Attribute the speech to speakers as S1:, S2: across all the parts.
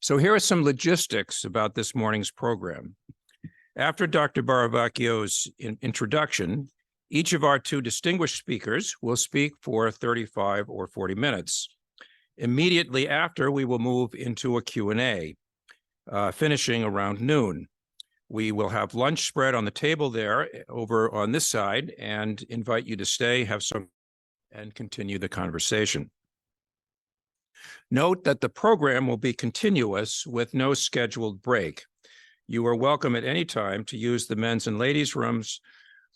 S1: So here are some logistics about this morning's program. After Dr. Baravecchio's introduction, each of our two distinguished speakers will speak for 35 or 40 minutes. Immediately after, we will move into a Q&A, finishing around noon. We will have lunch spread on the table there over on this side and invite you to stay, have some, and continue the conversation. Note that the program will be continuous with no scheduled break. You are welcome at any time to use the men's and ladies' rooms,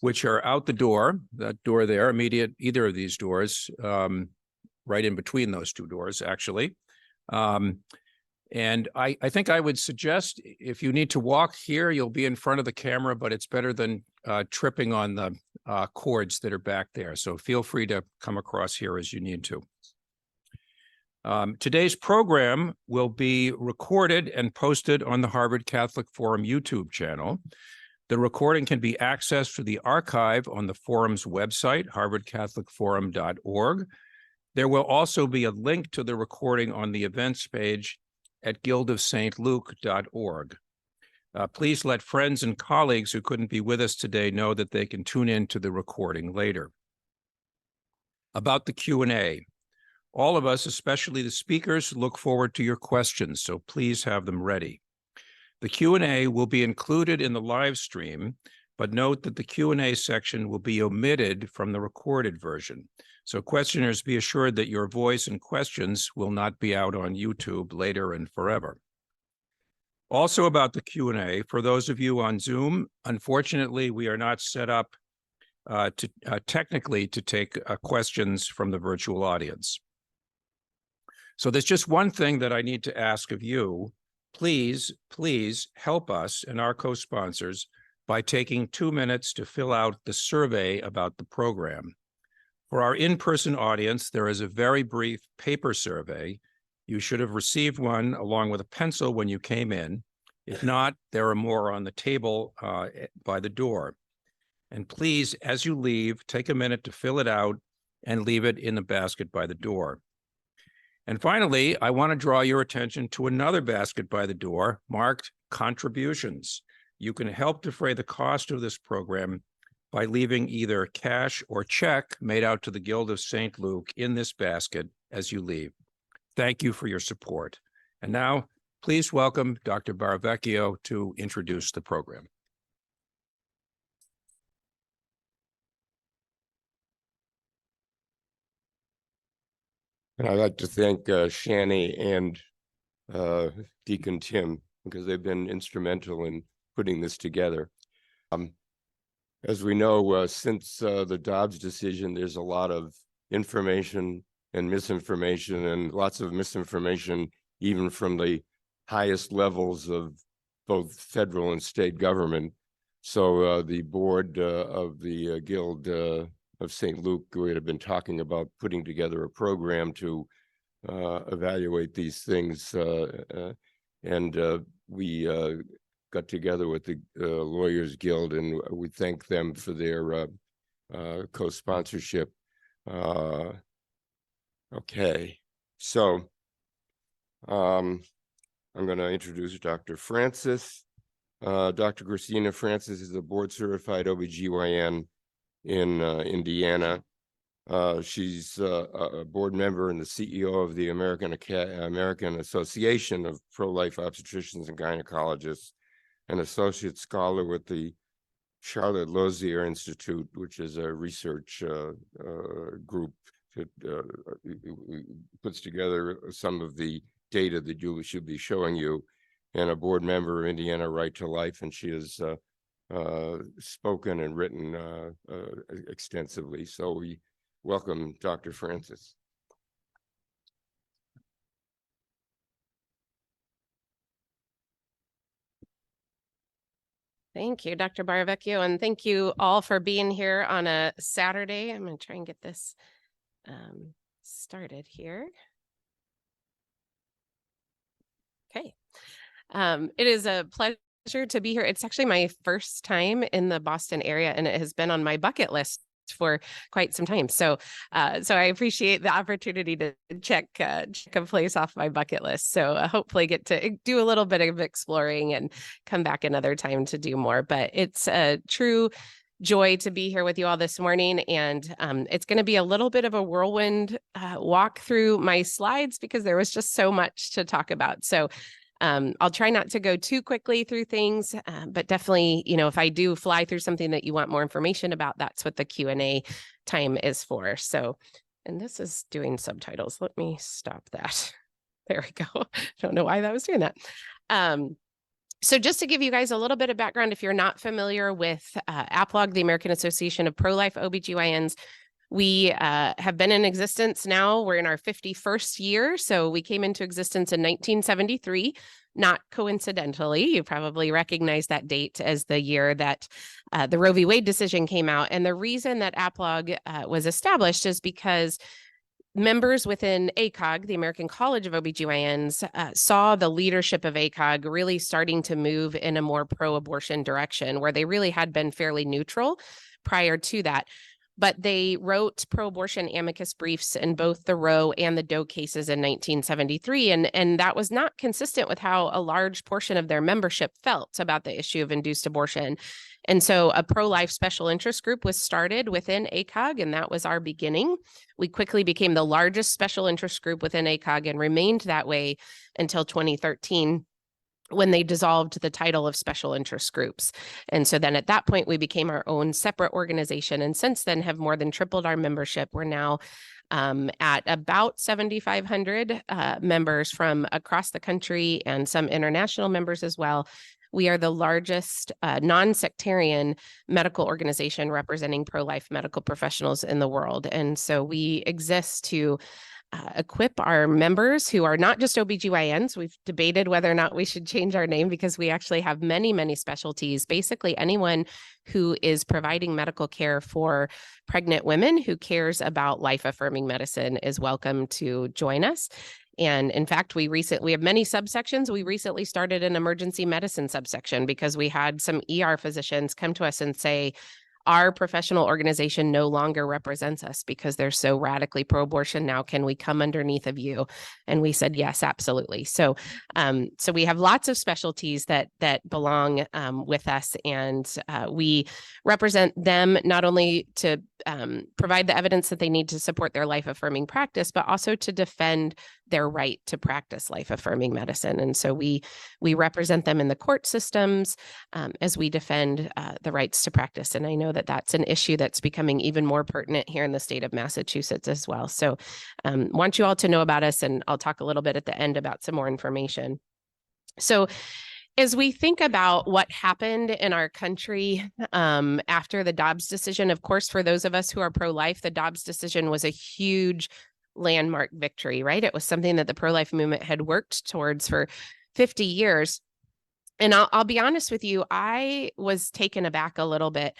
S1: which are out the door, that door there, either of these doors, right in between those two doors, actually. And I think I would suggest if you need to walk here, you'll be in front of the camera, but it's better than tripping on the cords that are back there. So feel free to come across here as you need to. Today's program will be recorded and posted on the Harvard Catholic Forum YouTube channel. The recording can be accessed through the archive on the forum's website, harvardcatholicforum.org. There will also be a link to the recording on the events page at guildofstluke.org. Please let friends and colleagues who couldn't be with us today know that they can tune in to the recording later. About the Q&A. All of us, especially the speakers, look forward to your questions, so please have them ready. The Q&A will be included in the live stream, but note that the Q&A section will be omitted from the recorded version. So questioners, be assured that your voice and questions will not be out on YouTube later and forever. Also about the Q&A, for those of you on Zoom, unfortunately, we are not set up technically to take questions from the virtual audience. So there's just one thing that I need to ask of you. Please help us and our co-sponsors by taking 2 minutes to fill out the survey about the program. For our in-person audience, there is a very brief paper survey. You should have received one along with a pencil when you came in. If not, there are more on the table by the door. And please, as you leave, take a minute to fill it out and leave it in the basket by the door. And finally, I want to draw your attention to another basket by the door marked contributions. You can help defray the cost of this program by leaving either cash or check made out to the Guild of St. Luke in this basket as you leave. Thank you for your support. And now, please welcome Dr. Baravecchio to introduce the program.
S2: And I'd like to thank Shani and Deacon Tim, because they've been instrumental in putting this together. As we know, since the Dobbs decision, there's a lot of information and misinformation, and lots of misinformation even from the highest levels of both federal and state government. So the board of the Guild of St. Luke, we had been talking about putting together a program to evaluate these things, and we got together with the Lawyers Guild, and we thank them for their co-sponsorship. Okay, so I'm going to introduce Dr. Francis. Dr. Christina Francis is a board-certified OBGYN in Indiana. She's a board member and the CEO of the American Association of Pro-Life Obstetricians and Gynecologists, an associate scholar with the Charlotte Lozier Institute, which is a research group that puts together some of the data that you should be showing you, and a board member of Indiana Right to Life, and she has spoken and written extensively. So we welcome Dr. Francis.
S3: Thank you, Dr. Baravecchio, and thank you all for being here on a Saturday. I'm going to try and get this started here. Okay. It is a pleasure to be here. It's actually my first time in the Boston area, and it has been on my bucket list for quite some time. So I appreciate the opportunity to check a place off my bucket list. So hopefully get to do a little bit of exploring and come back another time to do more. But it's a true joy to be here with you all this morning. And it's going to be a little bit of a whirlwind walk through my slides because there was just so much to talk about. So I'll try not to go too quickly through things, but definitely, if I do fly through something that you want more information about, that's what the Q&A time is for. So, and this is doing subtitles. Let me stop that. There we go. Don't know why that was doing that. So just to give you guys a little bit of background, if you're not familiar with APLOG, the American Association of Pro-Life OBGYNs, we have been in existence now. We're in our 51st year. So we came into existence in 1973, not coincidentally. You probably recognize that date as the year that the Roe v. Wade decision came out. And the reason that APLOG was established is because members within ACOG, the American College of OBGYNs, saw the leadership of ACOG really starting to move in a more pro-abortion direction, where they really had been fairly neutral prior to that. But they wrote pro-abortion amicus briefs in both the Roe and the Doe cases in 1973. And that was not consistent with how a large portion of their membership felt about the issue of induced abortion. And so a pro-life special interest group was started within ACOG, and that was our beginning. We quickly became the largest special interest group within ACOG and remained that way until 2013. When they dissolved the title of special interest groups. And so then at that point, we became our own separate organization. And since then have more than tripled our membership. We're now at about 7,500 members from across the country and some international members as well. We are the largest non-sectarian medical organization representing pro-life medical professionals in the world. And so we exist to equip our members who are not just OBGYNs. We've debated whether or not we should change our name because we actually have many, many specialties. Basically, anyone who is providing medical care for pregnant women who cares about life-affirming medicine is welcome to join us. And in fact, we have many subsections. We recently started an emergency medicine subsection because we had some ER physicians come to us and say, our professional organization no longer represents us because they're so radically pro-abortion. Now, can we come underneath of you? And we said, yes, absolutely. So we have lots of specialties that belong with us, and we represent them not only to provide the evidence that they need to support their life-affirming practice, but also to defend their right to practice life-affirming medicine. And so we represent them in the court systems as we defend the rights to practice. And I know that that's an issue that's becoming even more pertinent here in the state of Massachusetts as well. So want you all to know about us, and I'll talk a little bit at the end about some more information. So as we think about what happened in our country after the Dobbs decision, of course, for those of us who are pro-life, the Dobbs decision was a huge landmark victory, right? It was something that the pro-life movement had worked towards for 50 years. And I'll be honest with you, I was taken aback a little bit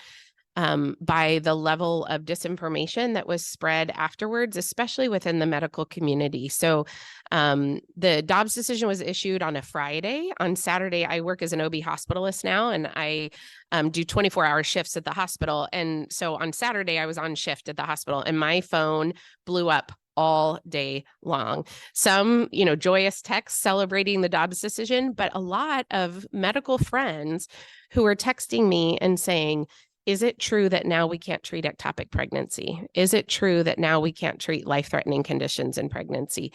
S3: by the level of disinformation that was spread afterwards, especially within the medical community. So the Dobbs decision was issued on a Friday. On Saturday, I work as an OB hospitalist now, and I do 24-hour shifts at the hospital. And so on Saturday, I was on shift at the hospital, and my phone blew up all day long. Some, joyous texts celebrating the Dobbs decision, but a lot of medical friends who were texting me and saying, is it true that now we can't treat ectopic pregnancy? Is it true that now we can't treat life-threatening conditions in pregnancy?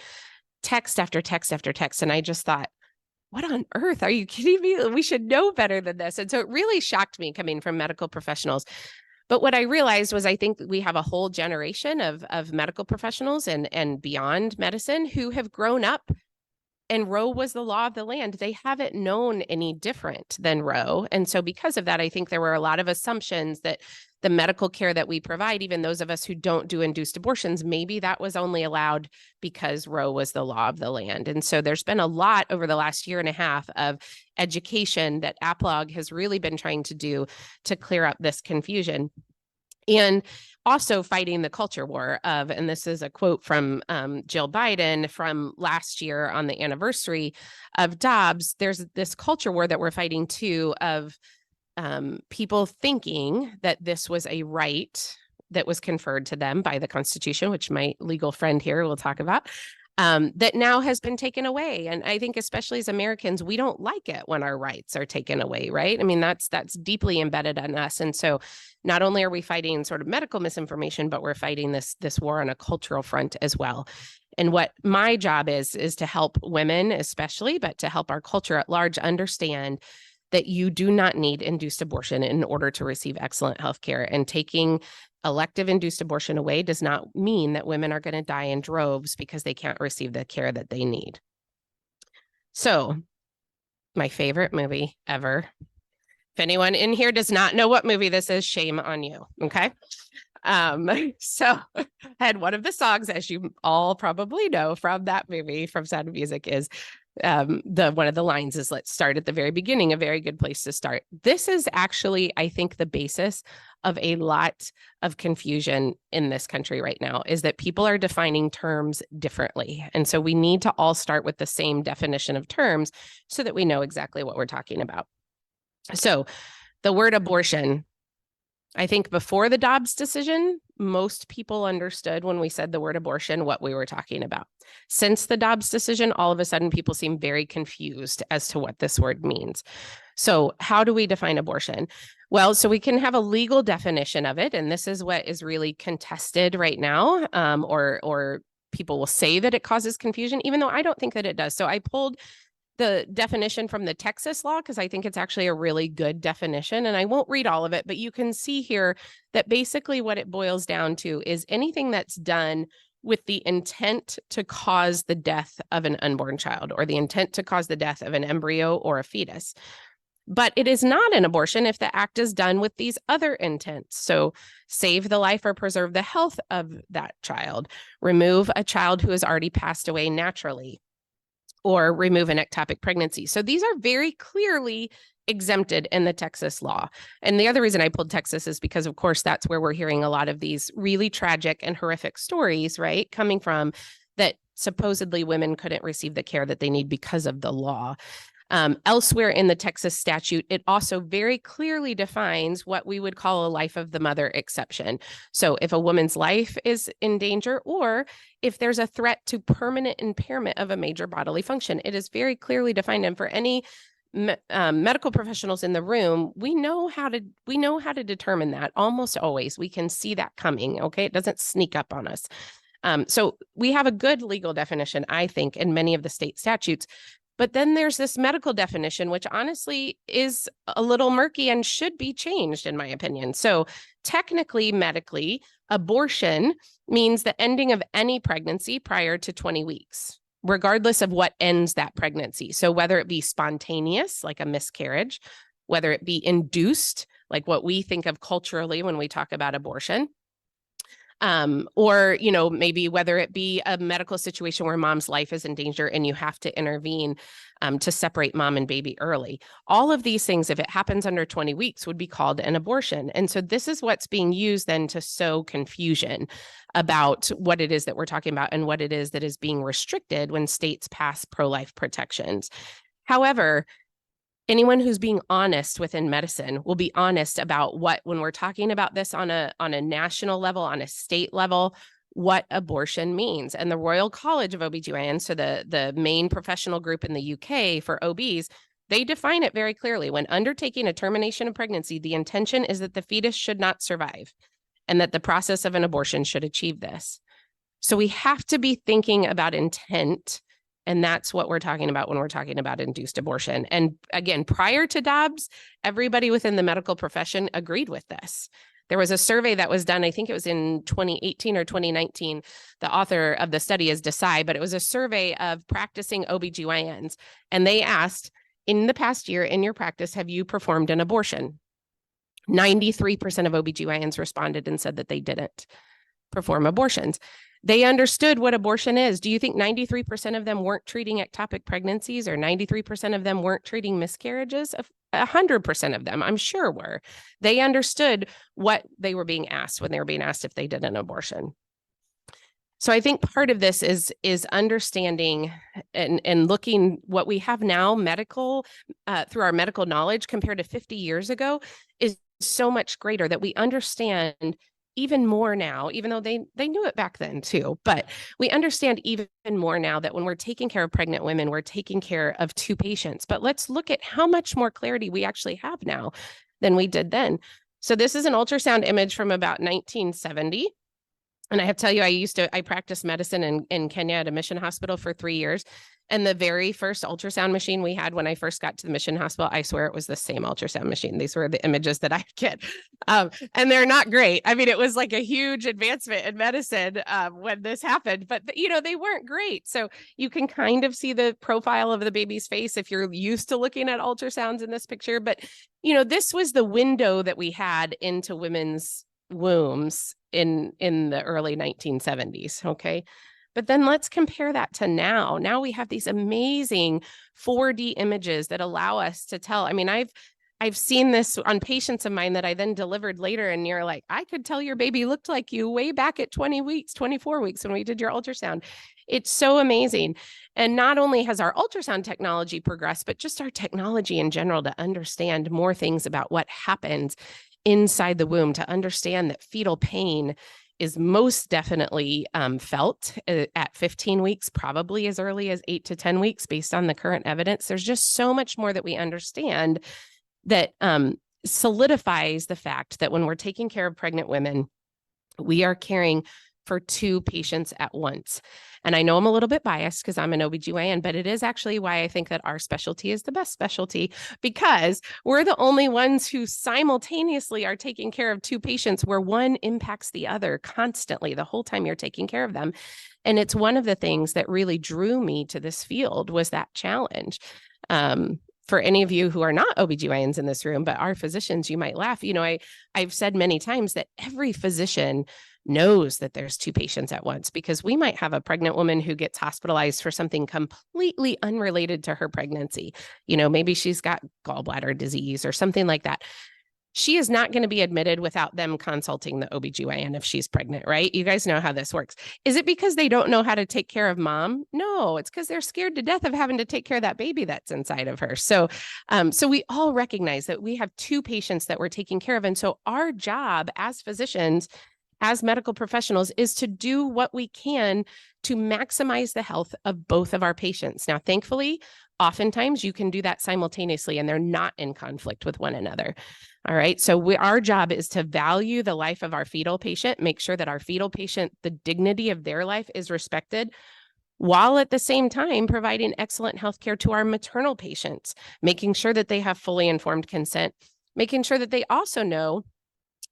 S3: Text after text after text. And I just thought, what on earth? Are you kidding me? We should know better than this. And so it really shocked me coming from medical professionals. But what I realized was I think we have a whole generation of medical professionals and beyond medicine who have grown up, and Roe was the law of the land. They haven't known any different than Roe. And so because of that, I think there were a lot of assumptions that the medical care that we provide, even those of us who don't do induced abortions, maybe that was only allowed because Roe was the law of the land. And so there's been a lot over the last year and a half of education that APLOG has really been trying to do to clear up this confusion. And also fighting the culture war of, and this is a quote from Jill Biden from last year on the anniversary of Dobbs, there's this culture war that we're fighting too of people thinking that this was a right that was conferred to them by the Constitution, which my legal friend here will talk about, that now has been taken away. And I think especially as Americans, we don't like it when our rights are taken away, right? I mean, that's deeply embedded in us. And so not only are we fighting sort of medical misinformation, but we're fighting this war on a cultural front as well. And what my job is to help women especially, but to help our culture at large understand that you do not need induced abortion in order to receive excellent health care. And taking elective induced abortion away does not mean that women are going to die in droves because they can't receive the care that they need. So, my favorite movie ever. If anyone in here does not know what movie this is, shame on you, okay? So I had one of the songs, as you all probably know from that movie, from Sound of Music, is one of the lines is, "Let's start at the very beginning," a very good place to start. This is actually, I think, the basis of a lot of confusion in this country right now, is that people are defining terms differently. And so we need to all start with the same definition of terms so that we know exactly what we're talking about. So the word abortion, I think before the Dobbs decision, most people understood when we said the word abortion what we were talking about. Since the Dobbs decision, all of a sudden people seem very confused as to what this word means. So how do we define abortion? Well, so we can have a legal definition of it, and this is what is really contested right now, or people will say that it causes confusion, even though I don't think that it does. So I pulled the definition from the Texas law because I think it's actually a really good definition, and I won't read all of it, but you can see here that basically what it boils down to is anything that's done with the intent to cause the death of an unborn child, or the intent to cause the death of an embryo or a fetus. But it is not an abortion if the act is done with these other intents. So save the life or preserve the health of that child, remove a child who has already passed away naturally, or remove an ectopic pregnancy. So these are very clearly exempted in the Texas law. And the other reason I pulled Texas is because, of course, that's where we're hearing a lot of these really tragic and horrific stories, right? Coming from that supposedly women couldn't receive the care that they need because of the law. Elsewhere in the Texas statute, it also very clearly defines what we would call a life of the mother exception. So if a woman's life is in danger, or if there's a threat to permanent impairment of a major bodily function, it is very clearly defined. And for any medical professionals in the room, we know how to determine that almost always. We can see that coming, okay? It doesn't sneak up on us. So we have a good legal definition, I think, in many of the state statutes. But then there's this medical definition, which honestly is a little murky and should be changed, in my opinion. So technically, medically, abortion means the ending of any pregnancy prior to 20 weeks, regardless of what ends that pregnancy. So whether it be spontaneous, like a miscarriage, whether it be induced, like what we think of culturally when we talk about abortion, or, maybe whether it be a medical situation where mom's life is in danger and you have to intervene to separate mom and baby early. All of these things, if it happens under 20 weeks, would be called an abortion. And so this is what's being used then to sow confusion about what it is that we're talking about and what it is that is being restricted when states pass pro-life protections. However, anyone who's being honest within medicine will be honest about when we're talking about this on a national level, on a state level, what abortion means. And the Royal College of OBGYN, so the main professional group in the UK for OBs, they define it very clearly. When undertaking a termination of pregnancy, the intention is that the fetus should not survive and that the process of an abortion should achieve this. So we have to be thinking about intent. And that's what we're talking about when we're talking about induced abortion. And again, prior to Dobbs, everybody within the medical profession agreed with this. There was a survey that was done, I think it was in 2018 or 2019. The author of the study is Desai, but it was a survey of practicing OBGYNs. And they asked, in the past year, in your practice, have you performed an abortion? 93% of OBGYNs responded and said that they didn't perform abortions. They understood what abortion is. Do you think 93% of them weren't treating ectopic pregnancies, or 93% of them weren't treating miscarriages? 100% of them, I'm sure, were. They understood what they were being asked when they were being asked if they did an abortion. So I think part of this is understanding and looking what we have now through our medical knowledge compared to 50 years ago is so much greater, that we understand even more now, even though they knew it back then too, but we understand even more now that when we're taking care of pregnant women, we're taking care of two patients. But let's look at how much more clarity we actually have now than we did then. So this is an ultrasound image from about 1970. And I have to tell you, I practiced medicine in Kenya at a mission hospital for 3 years. And the very first ultrasound machine we had when I first got to the mission hospital, I swear it was the same ultrasound machine. These were the images that I get. And they're not great. I mean, it was like a huge advancement in medicine when this happened, but they weren't great. So you can kind of see the profile of the baby's face if you're used to looking at ultrasounds in this picture. But, this was the window that we had into women's wombs in the early 1970s. Okay. But then let's compare that to now. Now we have these amazing 4D images that allow us to tell. I mean, I've seen this on patients of mine that I then delivered later, and you're like, I could tell your baby looked like you way back at 20 weeks, 24 weeks when we did your ultrasound. It's so amazing. And not only has our ultrasound technology progressed, but just our technology in general to understand more things about what happens inside the womb, to understand that fetal pain is most definitely felt at 15 weeks, probably as early as 8 to 10 weeks based on the current evidence. There's just so much more that we understand that solidifies the fact that when we're taking care of pregnant women, we are caring for two patients at once. And I know I'm a little bit biased because I'm an OBGYN, but it is actually why I think that our specialty is the best specialty, because we're the only ones who simultaneously are taking care of two patients where one impacts the other constantly the whole time you're taking care of them. And it's one of the things that really drew me to this field was that challenge. For any of you who are not OBGYNs in this room, but are physicians, you might laugh. I've said many times that every physician knows that there's two patients at once, because we might have a pregnant woman who gets hospitalized for something completely unrelated to her pregnancy. Maybe she's got gallbladder disease or something like that. She is not going to be admitted without them consulting the OBGYN if she's pregnant, right? You guys know how this works. Is it because they don't know how to take care of mom? No, it's because they're scared to death of having to take care of that baby that's inside of her. So we all recognize that we have two patients that we're taking care of. And so our job as physicians, as medical professionals, is to do what we can to maximize the health of both of our patients. Now, thankfully, oftentimes you can do that simultaneously and they're not in conflict with one another. All right. So our job is to value the life of our fetal patient, make sure that our fetal patient, the dignity of their life is respected, while at the same time providing excellent healthcare to our maternal patients, making sure that they have fully informed consent, making sure that they also know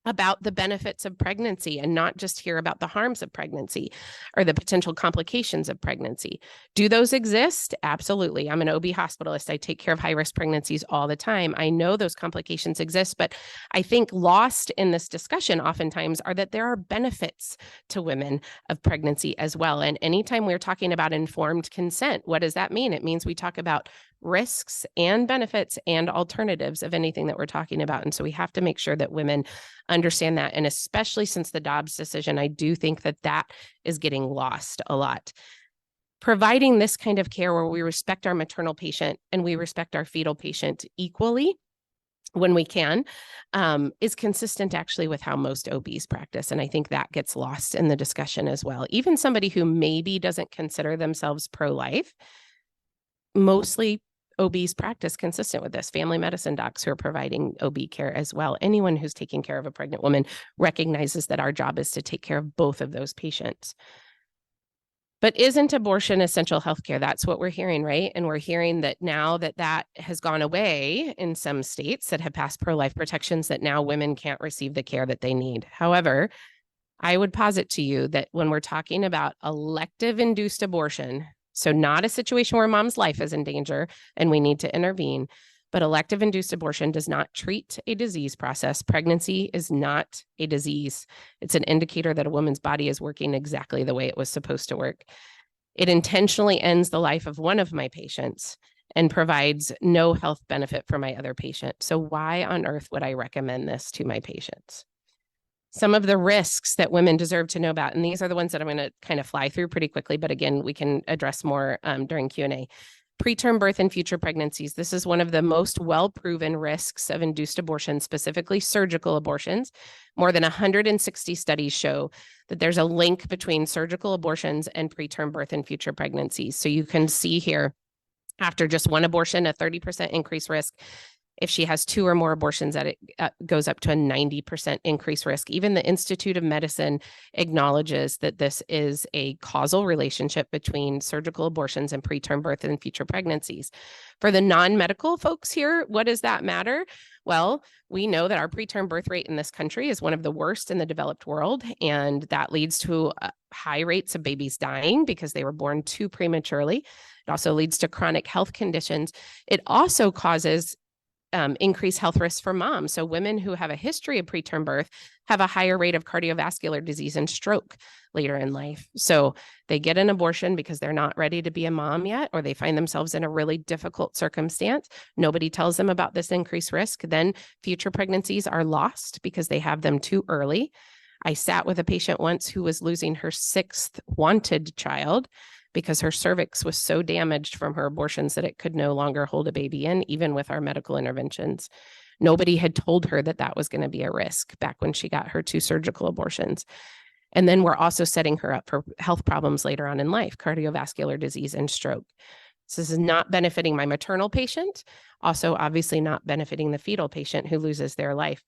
S3: about the benefits of pregnancy and not just hear about the harms of pregnancy or the potential complications of pregnancy. Do those exist? Absolutely. I'm an OB hospitalist. I take care of high-risk pregnancies all the time. I know those complications exist, but I think lost in this discussion oftentimes are that there are benefits to women of pregnancy as well. And anytime we're talking about informed consent, what does that mean? It means we talk about risks and benefits and alternatives of anything that we're talking about. And so we have to make sure that women understand that. And especially since the Dobbs decision, I do think that that is getting lost a lot. Providing this kind of care where we respect our maternal patient and we respect our fetal patient equally when we can, is consistent actually with how most OBs practice. And I think that gets lost in the discussion as well. Even somebody who maybe doesn't consider themselves pro-life, mostly OBs practice consistent with this. Family medicine docs who are providing OB care as well. Anyone who's taking care of a pregnant woman recognizes that our job is to take care of both of those patients. But isn't abortion essential healthcare? That's what we're hearing, right? And we're hearing that now that has gone away in some states that have passed pro-life protections, that now women can't receive the care that they need. However, I would posit to you that when we're talking about elective induced abortion, so not a situation where mom's life is in danger and we need to intervene, but elective induced abortion does not treat a disease process. Pregnancy is not a disease. It's an indicator that a woman's body is working exactly the way it was supposed to work. It intentionally ends the life of one of my patients and provides no health benefit for my other patient. So why on earth would I recommend this to my patients? Some of the risks that women deserve to know about, and these are the ones that I'm going to kind of fly through pretty quickly, but again, we can address more during Q&A. Preterm birth and future pregnancies. This is one of the most well-proven risks of induced abortion, specifically surgical abortions. More than 160 studies show that there's a link between surgical abortions and preterm birth and future pregnancies. So you can see here, after just one abortion, a 30% increased risk. If she has 2 or more abortions, that it goes up to a 90% increased risk. Even the Institute of Medicine acknowledges that this is a causal relationship between surgical abortions and preterm birth and future pregnancies. For the non-medical folks here, what does that matter? Well, we know that our preterm birth rate in this country is one of the worst in the developed world, and that leads to high rates of babies dying because they were born too prematurely. It also leads to chronic health conditions. It also causes increased health risks for moms. So women who have a history of preterm birth have a higher rate of cardiovascular disease and stroke later in life. So they get an abortion because they're not ready to be a mom yet, or they find themselves in a really difficult circumstance. Nobody tells them about this increased risk. Then future pregnancies are lost because they have them too early. I sat with a patient once who was losing her 6th wanted child because her cervix was so damaged from her abortions that it could no longer hold a baby in, even with our medical interventions. Nobody had told her that that was going to be a risk back when she got her 2 surgical abortions. And then we're also setting her up for health problems later on in life, cardiovascular disease and stroke. So this is not benefiting my maternal patient, also obviously not benefiting the fetal patient who loses their life.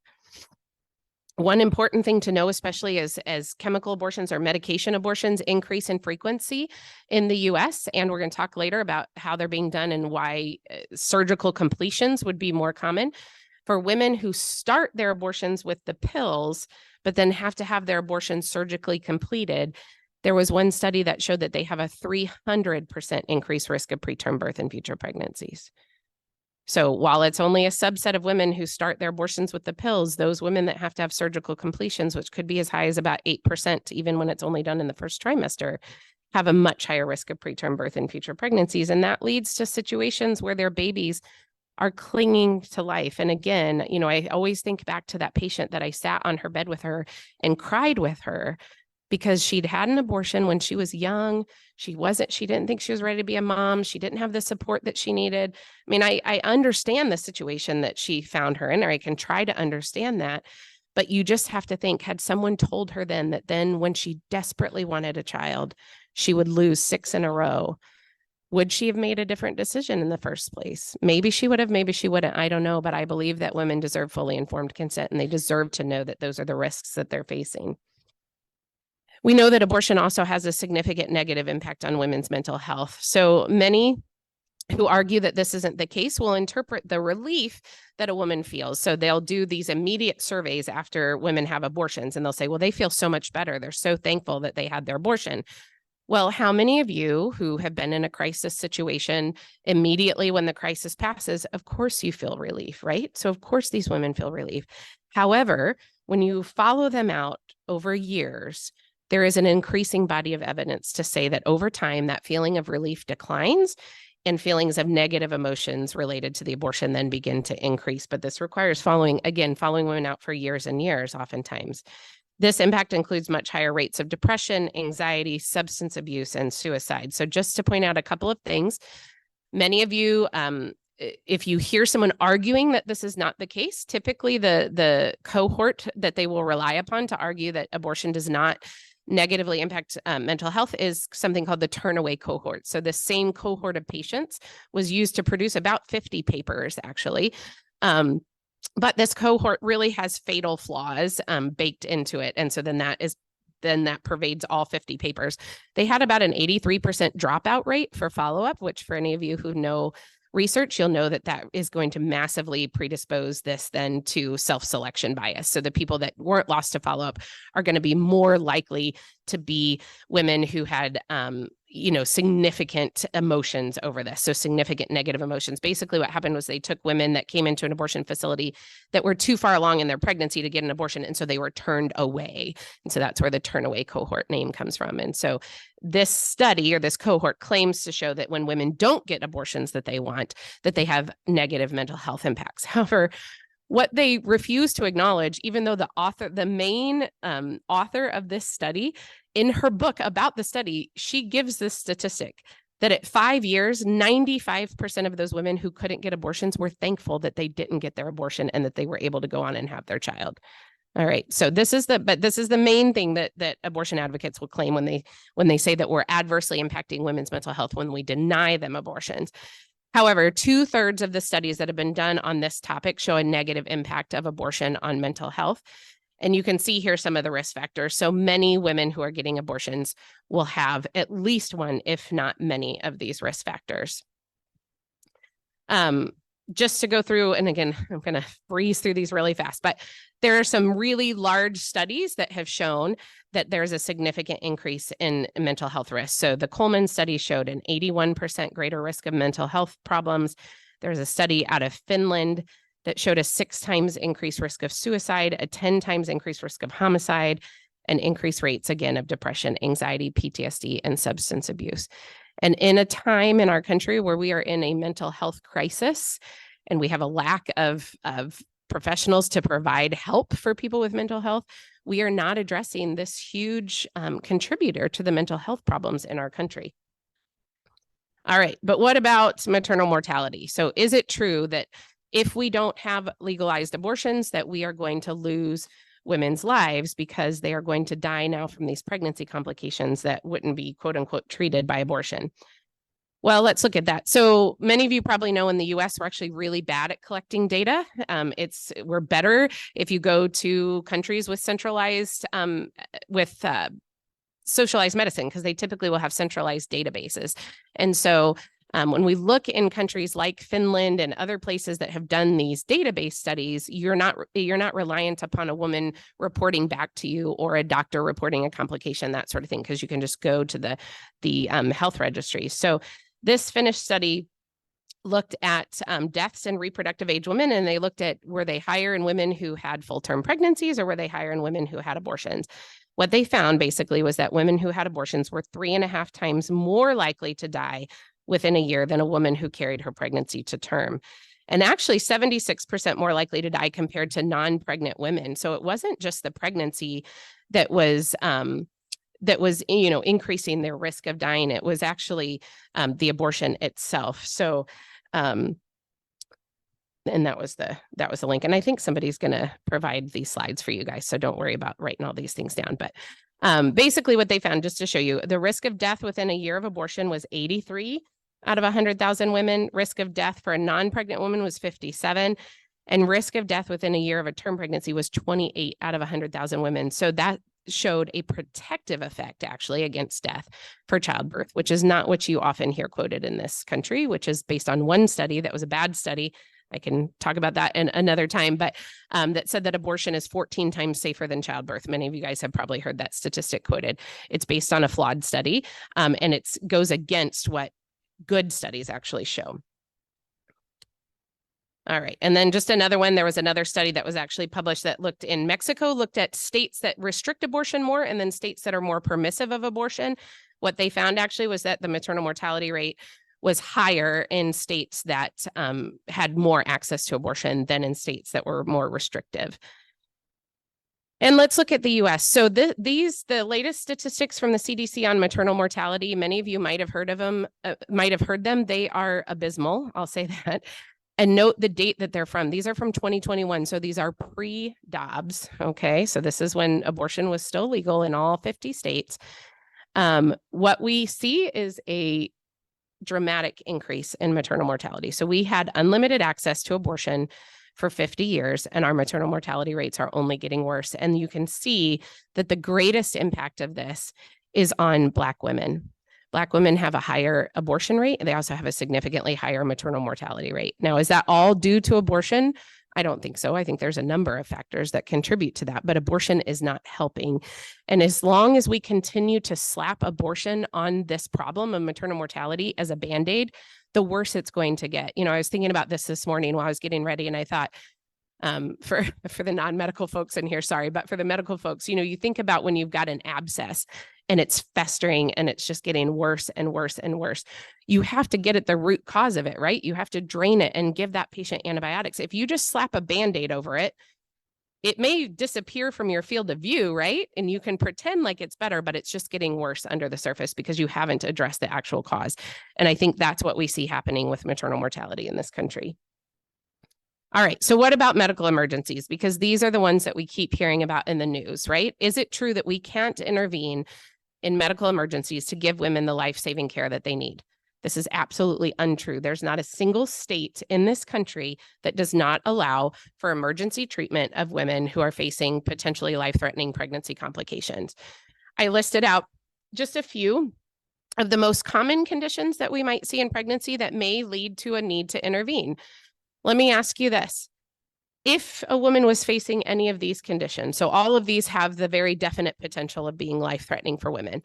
S3: One important thing to know, especially as chemical abortions or medication abortions increase in frequency in the US, and we're going to talk later about how they're being done and why surgical completions would be more common. For women who start their abortions with the pills, but then have to have their abortion surgically completed, there was one study that showed that they have a 300% increased risk of preterm birth and future pregnancies. So while it's only a subset of women who start their abortions with the pills, those women that have to have surgical completions, which could be as high as about 8%, even when it's only done in the first trimester, have a much higher risk of preterm birth and future pregnancies. And that leads to situations where their babies are clinging to life. And again, you know, I always think back to that patient that I sat on her bed with her and cried with her because she'd had an abortion when she was young. She didn't think she was ready to be a mom. She didn't have the support that she needed. I mean, I understand the situation that she found her in, or I can try to understand that, but you just have to think, had someone told her then that then when she desperately wanted a child, she would lose 6 in a row, would she have made a different decision in the first place? Maybe she would have, maybe she wouldn't. I don't know, but I believe that women deserve fully informed consent, and they deserve to know that those are the risks that they're facing. We know that abortion also has a significant negative impact on women's mental health. So many who argue that this isn't the case will interpret the relief that a woman feels. So they'll do these immediate surveys after women have abortions, and they'll say, well, they feel so much better. They're so thankful that they had their abortion. Well, how many of you who have been in a crisis situation immediately when the crisis passes, of course you feel relief, right? So of course these women feel relief. However, when you follow them out over years, there is an increasing body of evidence to say that over time, that feeling of relief declines and feelings of negative emotions related to the abortion then begin to increase. But this requires following women out for years and years, oftentimes. This impact includes much higher rates of depression, anxiety, substance abuse, and suicide. So just to point out a couple of things, many of you, if you hear someone arguing that this is not the case, typically the cohort that they will rely upon to argue that abortion does not negatively impact mental health is something called the turnaway cohort. So the same cohort of patients was used to produce about 50 papers, actually. But this cohort really has fatal flaws baked into it. And so then that pervades all 50 papers. They had about an 83% dropout rate for follow-up, which for any of you who know research, you'll know that that is going to massively predispose this then to self-selection bias. So the people that weren't lost to follow-up are going to be more likely to be women who had, significant emotions over this. So significant negative emotions. Basically what happened was they took women that came into an abortion facility that were too far along in their pregnancy to get an abortion. And so they were turned away. And so that's where the turnaway cohort name comes from. And so this study or this cohort claims to show that when women don't get abortions that they want, that they have negative mental health impacts. However, what they refuse to acknowledge, even though the main author of this study, in her book about the study, she gives this statistic that at 5 years, 95% of those women who couldn't get abortions were thankful that they didn't get their abortion and that they were able to go on and have their child. All right. So this is the main thing that abortion advocates will claim when they say that we're adversely impacting women's mental health when we deny them abortions. However, 2/3 of the studies that have been done on this topic show a negative impact of abortion on mental health. And you can see here some of the risk factors. So many women who are getting abortions will have at least one, if not many, of these risk factors. Just to go through, and again, I'm going to breeze through these really fast, but there are some really large studies that have shown that there's a significant increase in mental health risk. So the Coleman study showed an 81% greater risk of mental health problems. There's a study out of Finland that showed a 6 times increased risk of suicide, a 10 times increased risk of homicide, and increased rates, again, of depression, anxiety, PTSD, and substance abuse. And in a time in our country where we are in a mental health crisis and we have a lack of professionals to provide help for people with mental health, we are not addressing this huge contributor to the mental health problems in our country. All right, but what about maternal mortality? So is it true that if we don't have legalized abortions, that we are going to lose women's lives because they are going to die now from these pregnancy complications that wouldn't be quote unquote treated by abortion? Well, let's look at that. So many of you probably know in the US, we're actually really bad at collecting data. We're better if you go to countries with centralized, socialized medicine, because they typically will have centralized databases. And so when we look in countries like Finland and other places that have done these database studies, you're not reliant upon a woman reporting back to you or a doctor reporting a complication, that sort of thing, because you can just go to the health registry. So this Finnish study looked at deaths in reproductive age women, and they looked at, were they higher in women who had full-term pregnancies or were they higher in women who had abortions? What they found basically was that women who had abortions were 3.5 times more likely to die within a year than a woman who carried her pregnancy to term. And actually 76% more likely to die compared to non-pregnant women. So it wasn't just the pregnancy that was increasing their risk of dying. It was actually the abortion itself. So and that was the link. And I think somebody's going to provide these slides for you guys, so don't worry about writing all these things down. But basically what they found, just to show you, the risk of death within a year of abortion was 83 out of 100,000 women. Risk of death for a non-pregnant woman was 57. And risk of death within a year of a term pregnancy was 28 out of 100,000 women. So that showed a protective effect actually against death for childbirth, which is not what you often hear quoted in this country, which is based on one study that was a bad study. I can talk about that in another time, but that said that abortion is 14 times safer than childbirth. Many of you guys have probably heard that statistic quoted. It's based on a flawed study, and it goes against what good studies actually show. All right. And then just another one, there was another study that was actually published that looked in Mexico, looked at states that restrict abortion more and then states that are more permissive of abortion. What they found actually was that the maternal mortality rate was higher in states that had more access to abortion than in states that were more restrictive. And let's look at the US. So the latest statistics from the CDC on maternal mortality, many of you might have heard of them, They are abysmal, I'll say that. And note the date that they're from. These are from 2021. So these are pre-Dobbs. Okay. So this is when abortion was still legal in all 50 states. What we see is a dramatic increase in maternal mortality. So we had unlimited access to abortion for 50 years, and our maternal mortality rates are only getting worse. And you can see that the greatest impact of this is on Black women. Black women have a higher abortion rate. They also have a significantly higher maternal mortality rate. Now, is that all due to abortion? I don't think so. I think there's a number of factors that contribute to that, but abortion is not helping. And as long as we continue to slap abortion on this problem of maternal mortality as a Band-Aid, the worse it's going to get. I was thinking about this morning while I was getting ready, and I thought, for the non-medical folks in here, sorry, but for the medical folks, you think about when you've got an abscess and it's festering and it's just getting worse and worse and worse. You have to get at the root cause of it, right? You have to drain it and give that patient antibiotics. If you just slap a Band-Aid over it, it may disappear from your field of view, right? And you can pretend like it's better, but it's just getting worse under the surface because you haven't addressed the actual cause. And I think that's what we see happening with maternal mortality in this country. All right, so what about medical emergencies? Because these are the ones that we keep hearing about in the news, right? Is it true that we can't intervene in medical emergencies to give women the life-saving care that they need? This is absolutely untrue. There's not a single state in this country that does not allow for emergency treatment of women who are facing potentially life-threatening pregnancy complications. I listed out just a few of the most common conditions that we might see in pregnancy that may lead to a need to intervene. Let me ask you this. If a woman was facing any of these conditions, so all of these have the very definite potential of being life-threatening for women.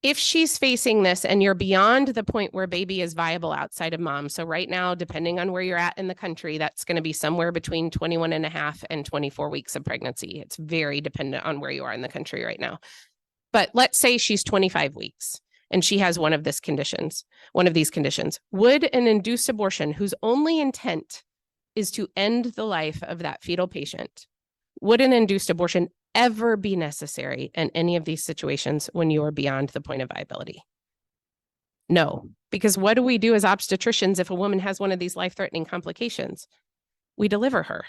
S3: If she's facing this and you're beyond the point where baby is viable outside of mom, so right now, depending on where you're at in the country, that's going to be somewhere between 21 and a half and 24 weeks of pregnancy. It's very dependent on where you are in the country right now. But let's say she's 25 weeks and she has one of these conditions. Would an induced abortion whose only intent is to end the life of that fetal patient, would an induced abortion ever be necessary in any of these situations when you are beyond the point of viability? No, because what do we do as obstetricians if a woman has one of these life-threatening complications? We deliver her.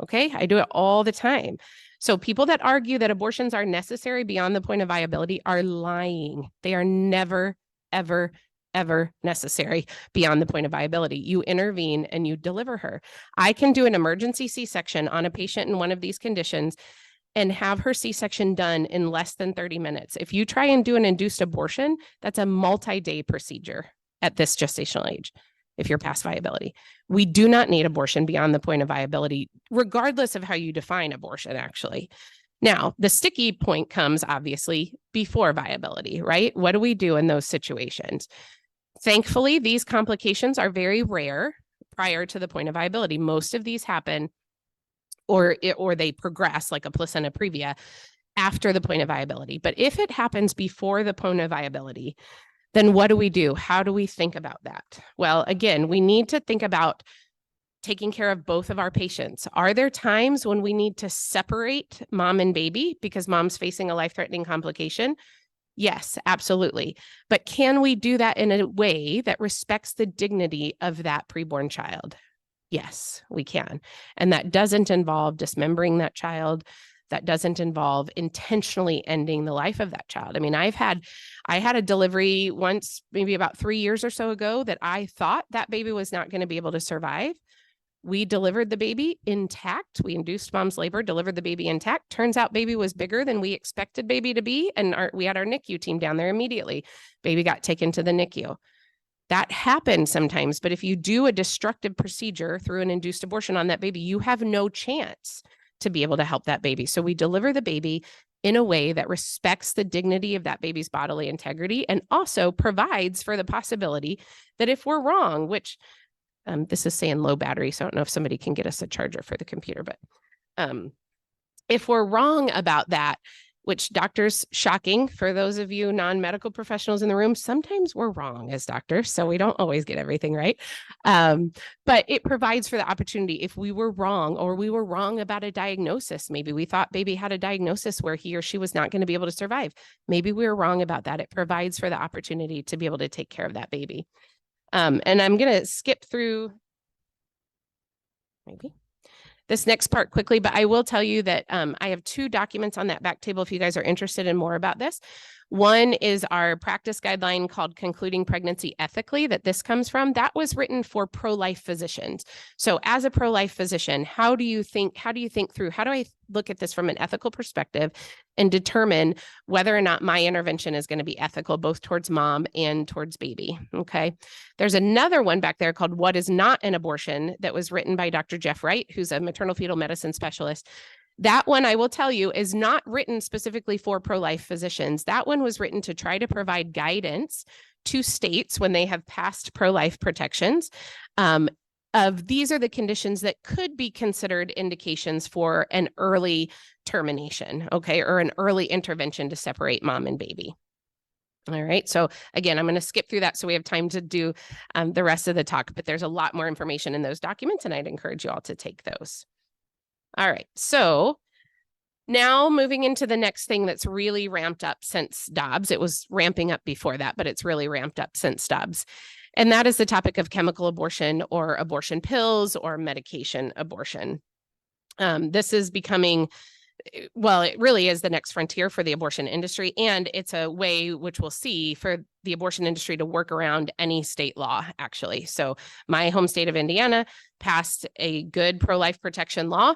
S3: Okay, I do it all the time. So people that argue that abortions are necessary beyond the point of viability are lying. They are never, ever, ever necessary beyond the point of viability. You intervene and you deliver her. I can do an emergency C-section on a patient in one of these conditions and have her C-section done in less than 30 minutes. If you try and do an induced abortion, that's a multi-day procedure at this gestational age, if you're past viability. We do not need abortion beyond the point of viability, regardless of how you define abortion, actually. Now, the sticky point comes, obviously, before viability, right? What do we do in those situations? Thankfully, these complications are very rare prior to the point of viability. Most of these happen or they progress like a placenta previa after the point of viability. But if it happens before the point of viability, then what do we do? How do we think about that? Well, again, we need to think about taking care of both of our patients. Are there times when we need to separate mom and baby because mom's facing a life-threatening complication? Yes, absolutely. But can we do that in a way that respects the dignity of that preborn child? Yes, we can. And that doesn't involve dismembering that child. That doesn't involve intentionally ending the life of that child. I mean, I had a delivery once, maybe about 3 years or so ago, that I thought that baby was not going to be able to survive. We delivered the baby intact. We induced mom's labor, delivered the baby intact. Turns out baby was bigger than we expected baby to be. And we had our NICU team down there immediately. Baby got taken to the NICU. That happens sometimes, but if you do a destructive procedure through an induced abortion on that baby, you have no chance to be able to help that baby. So we deliver the baby in a way that respects the dignity of that baby's bodily integrity and also provides for the possibility that if we're wrong, which this is saying low battery, so I don't know if somebody can get us a charger for the computer, but if we're wrong about that, which doctors, shocking for those of you non-medical professionals in the room, sometimes we're wrong as doctors, so we don't always get everything right. But it provides for the opportunity if we were wrong or we were wrong about a diagnosis. Maybe we thought baby had a diagnosis where he or she was not going to be able to survive. Maybe we were wrong about that. It provides for the opportunity to be able to take care of that baby. And I'm going to skip through maybe this next part quickly, but I will tell you that I have 2 documents on that back table if you guys are interested in more about this. One is our practice guideline called Concluding Pregnancy Ethically, that this comes from. That was written for pro-life physicians. So as a pro-life physician, how do you think through, how do I look at this from an ethical perspective and determine whether or not my intervention is going to be ethical, both towards mom and towards baby? Okay. There's another one back there called What is Not an Abortion that was written by Dr. Jeff Wright, who's a maternal fetal medicine specialist. That one, I will tell you, is not written specifically for pro-life physicians. That one was written to try to provide guidance to states when they have passed pro-life protections of these are the conditions that could be considered indications for an early termination, okay, or an early intervention to separate mom and baby. All right. So again, I'm going to skip through that so we have time to do the rest of the talk, but there's a lot more information in those documents and I'd encourage you all to take those. All right. So now moving into the next thing that's really ramped up since Dobbs. It was ramping up before that, but it's really ramped up since Dobbs. And that is the topic of chemical abortion or abortion pills or medication abortion. This is becoming, well, it really is the next frontier for the abortion industry. And it's a way, which we'll see, for the abortion industry to work around any state law, actually. So my home state of Indiana passed a good pro-life protection law,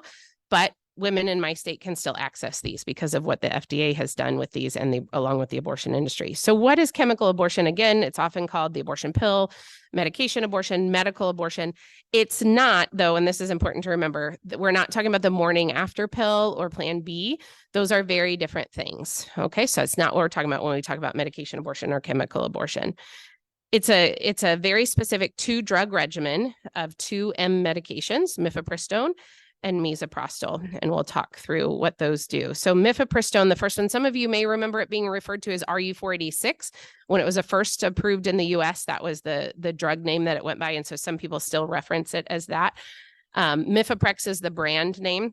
S3: but women in my state can still access these because of what the FDA has done with these and along with the abortion industry. So what is chemical abortion? Again, it's often called the abortion pill, medication abortion, medical abortion. It's not, though, and this is important to remember, that we're not talking about the morning after pill or Plan B. Those are very different things. Okay, so it's not what we're talking about when we talk about medication abortion or chemical abortion. It's a very specific 2-drug regimen of 2 M medications, mifepristone and misoprostol, and we'll talk through what those do. So mifepristone, the first one, some of you may remember it being referred to as RU486. When it was first approved in the US, that was the drug name that it went by, and so some people still reference it as that. Mifeprex is the brand name.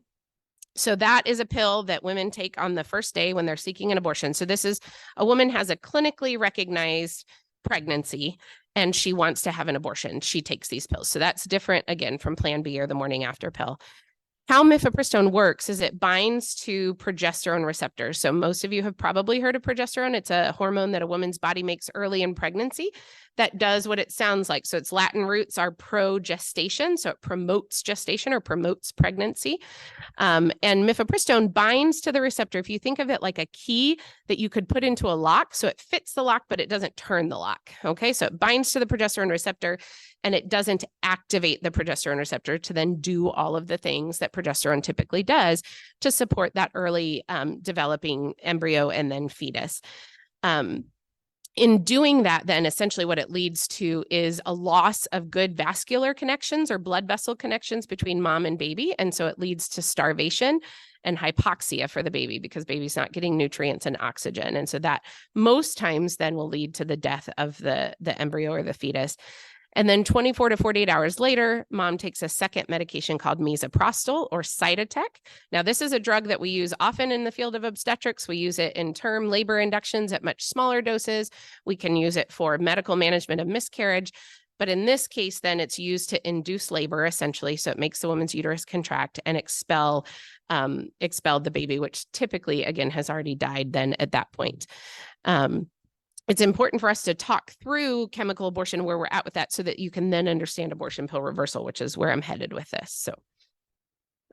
S3: So that is a pill that women take on the first day when they're seeking an abortion. So this is a woman has a clinically recognized pregnancy and she wants to have an abortion. She takes these pills. So that's different, again, from Plan B or the morning after pill. How mifepristone works is it binds to progesterone receptors. So most of you have probably heard of progesterone. It's a hormone that a woman's body makes early in pregnancy that does what it sounds like. So its Latin roots are progestation. So it promotes gestation or promotes pregnancy. And mifepristone binds to the receptor. If you think of it like a key that you could put into a lock, so it fits the lock, but it doesn't turn the lock. Okay, so it binds to the progesterone receptor and it doesn't activate the progesterone receptor to then do all of the things that progesterone typically does to support that early developing embryo and then fetus. In doing that, then essentially what it leads to is a loss of good vascular connections or blood vessel connections between mom and baby. And so it leads to starvation and hypoxia for the baby because baby's not getting nutrients and oxygen. And so that most times then will lead to the death of the embryo or the fetus. And then 24 to 48 hours later, mom takes a second medication called misoprostol or Cytotec. Now, this is a drug that we use often in the field of obstetrics. We use it in term labor inductions at much smaller doses. We can use it for medical management of miscarriage. But in this case, then it's used to induce labor, essentially. So it makes the woman's uterus contract and expel the baby, which typically, again, has already died then at that point. It's important for us to talk through chemical abortion, where we're at with that, so that you can then understand abortion pill reversal, which is where I'm headed with this. So,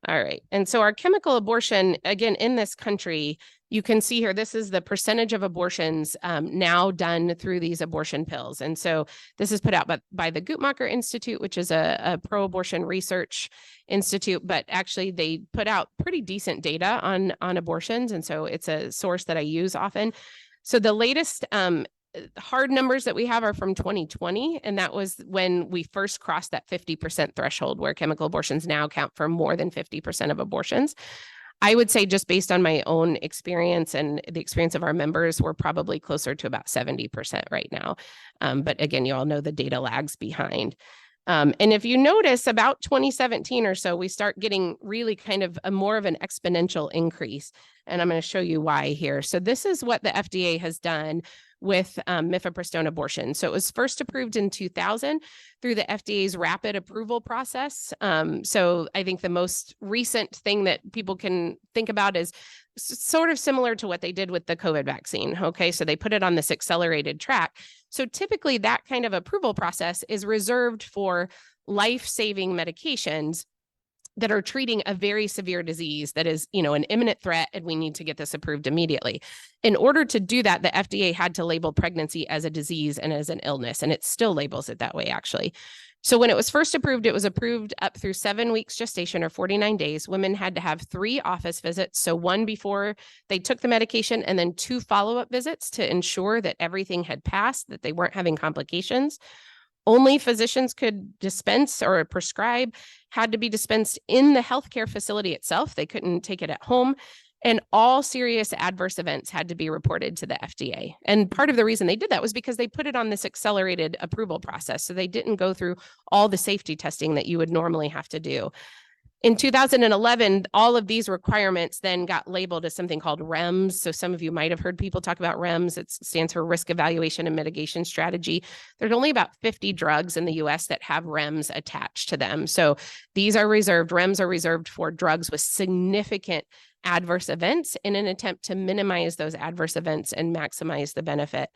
S3: all right. And so our chemical abortion, again, in this country, you can see here, this is the percentage of abortions now done through these abortion pills. And so this is put out by the Guttmacher Institute, which is a pro-abortion research institute, but actually they put out pretty decent data on abortions. And so it's a source that I use often. So the latest hard numbers that we have are from 2020, and that was when we first crossed that 50% threshold where chemical abortions now account for more than 50% of abortions. I would say, just based on my own experience and the experience of our members, we're probably closer to about 70% right now. But again, you all know the data lags behind. And if you notice, about 2017 or so, we start getting really kind of more of an exponential increase. And I'm going to show you why here. So this is what the FDA has done with mifepristone abortion. So it was first approved in 2000 through the FDA's rapid approval process. So I think the most recent thing that people can think about is sort of similar to what they did with the COVID vaccine. Okay, so they put it on this accelerated track. So typically that kind of approval process is reserved for life-saving medications that are treating a very severe disease that is, an imminent threat, and we need to get this approved immediately. In order to do that, the FDA had to label pregnancy as a disease and as an illness, and it still labels it that way, actually. So when it was first approved, it was approved up through 7 weeks gestation or 49 days. Women had to have 3 office visits. So 1 before they took the medication and then 2 follow-up visits to ensure that everything had passed, that they weren't having complications. Only physicians could dispense or prescribe, had to be dispensed in the healthcare facility itself. They couldn't take it at home. And all serious adverse events had to be reported to the FDA. And part of the reason they did that was because they put it on this accelerated approval process. So they didn't go through all the safety testing that you would normally have to do. In 2011, all of these requirements then got labeled as something called REMS. So some of you might have heard people talk about REMS. It stands for Risk Evaluation and Mitigation Strategy. There's only about 50 drugs in the US that have REMS attached to them. So these are reserved, REMS are reserved for drugs with significant adverse events in an attempt to minimize those adverse events and maximize the benefit.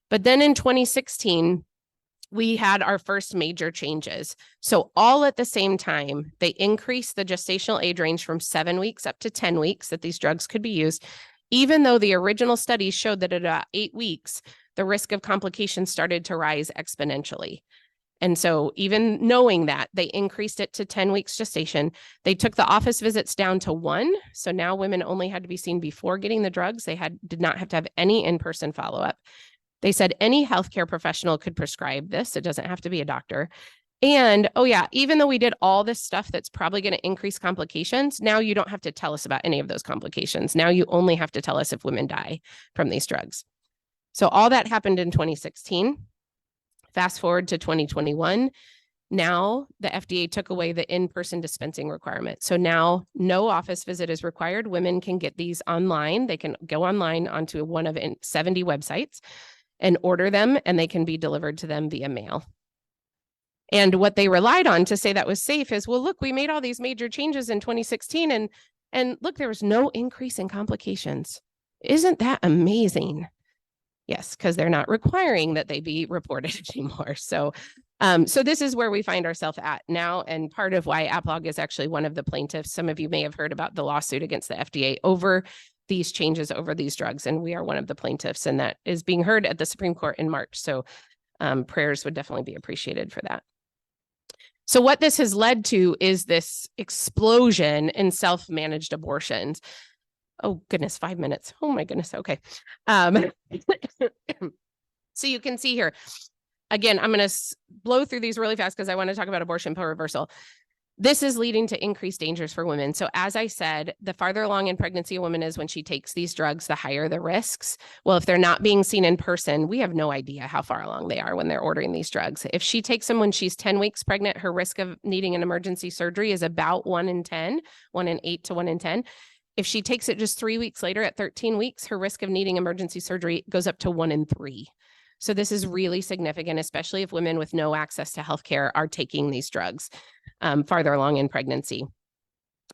S3: But then in 2016, we had our first major changes. So all at the same time, they increased the gestational age range from 7 weeks up to 10 weeks that these drugs could be used, even though the original studies showed that at about 8 weeks, the risk of complications started to rise exponentially. And so even knowing that, they increased it to 10 weeks gestation. They took the office visits down to 1. So now women only had to be seen before getting the drugs. They did not have to have any in-person follow-up. They said any healthcare professional could prescribe this. It doesn't have to be a doctor. And, oh yeah, even though we did all this stuff that's probably going to increase complications, now you don't have to tell us about any of those complications. Now you only have to tell us if women die from these drugs. So all that happened in 2016. Fast forward to 2021. Now the FDA took away the in-person dispensing requirement. So now no office visit is required. Women can get these online. They can go online onto one of 70 websites and order them, and they can be delivered to them via mail. And what they relied on to say that was safe is, well, look, we made all these major changes in 2016 and look, there was no increase in complications. Isn't that amazing? Yes, because they're not requiring that they be reported anymore. So this is where we find ourselves at now. And part of why AppLog is actually one of the plaintiffs. Some of you may have heard about the lawsuit against the FDA over these changes over these drugs. And we are one of the plaintiffs, and that is being heard at the Supreme Court in March. So prayers would definitely be appreciated for that. So what this has led to is this explosion in self-managed abortions. Oh goodness, 5 minutes. Oh my goodness. Okay. So you can see here, again, I'm going to blow through these really fast because I want to talk about abortion pill reversal. This is leading to increased dangers for women. So as I said, the farther along in pregnancy a woman is when she takes these drugs, the higher the risks. Well, if they're not being seen in person, we have no idea how far along they are when they're ordering these drugs. If she takes them when she's 10 weeks pregnant, her risk of needing an emergency surgery is about 1 in 10, 1 in 8 to 1 in 10. If she takes it just 3 weeks later at 13 weeks, her risk of needing emergency surgery goes up to 1 in 3. So this is really significant, especially if women with no access to healthcare are taking these drugs farther along in pregnancy.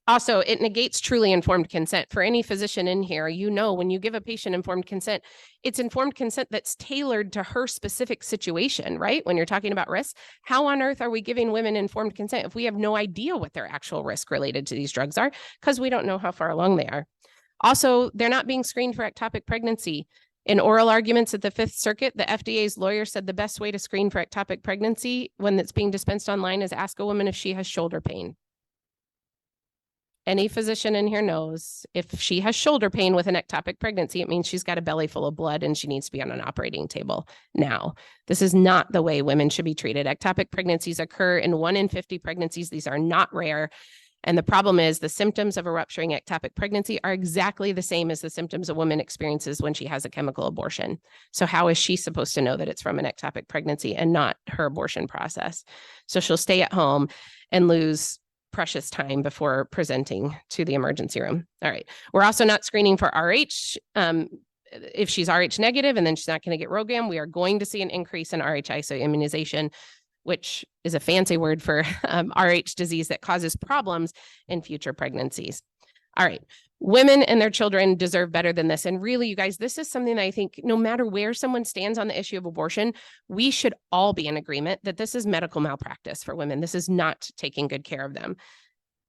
S3: Also, it negates truly informed consent. For any physician in here, you know, when you give a patient informed consent, it's informed consent that's tailored to her specific situation, right? When you're talking about risk, how on earth are we giving women informed consent if we have no idea what their actual risk related to these drugs are, because we don't know how far along they are. Also, they're not being screened for ectopic pregnancy. In oral arguments at the Fifth Circuit, the FDA's lawyer said the best way to screen for ectopic pregnancy when it's being dispensed online is ask a woman if she has shoulder pain. Any physician in here knows if she has shoulder pain with an ectopic pregnancy, it means she's got a belly full of blood and she needs to be on an operating table now. This is not the way women should be treated. Ectopic pregnancies occur in 1 in 50 pregnancies. These are not rare. And the problem is the symptoms of a rupturing ectopic pregnancy are exactly the same as the symptoms a woman experiences when she has a chemical abortion. So how is she supposed to know that it's from an ectopic pregnancy and not her abortion process? So she'll stay at home and lose precious time before presenting to the emergency room. All right. We're also not screening for RH. If she's RH negative and then she's not going to get RhoGAM, we are going to see an increase in RH-ISO immunization, which is a fancy word for RH disease that causes problems in future pregnancies. All right. Women and their children deserve better than this. And really, you guys, this is something that I think no matter where someone stands on the issue of abortion, we should all be in agreement that this is medical malpractice for women. This is not taking good care of them.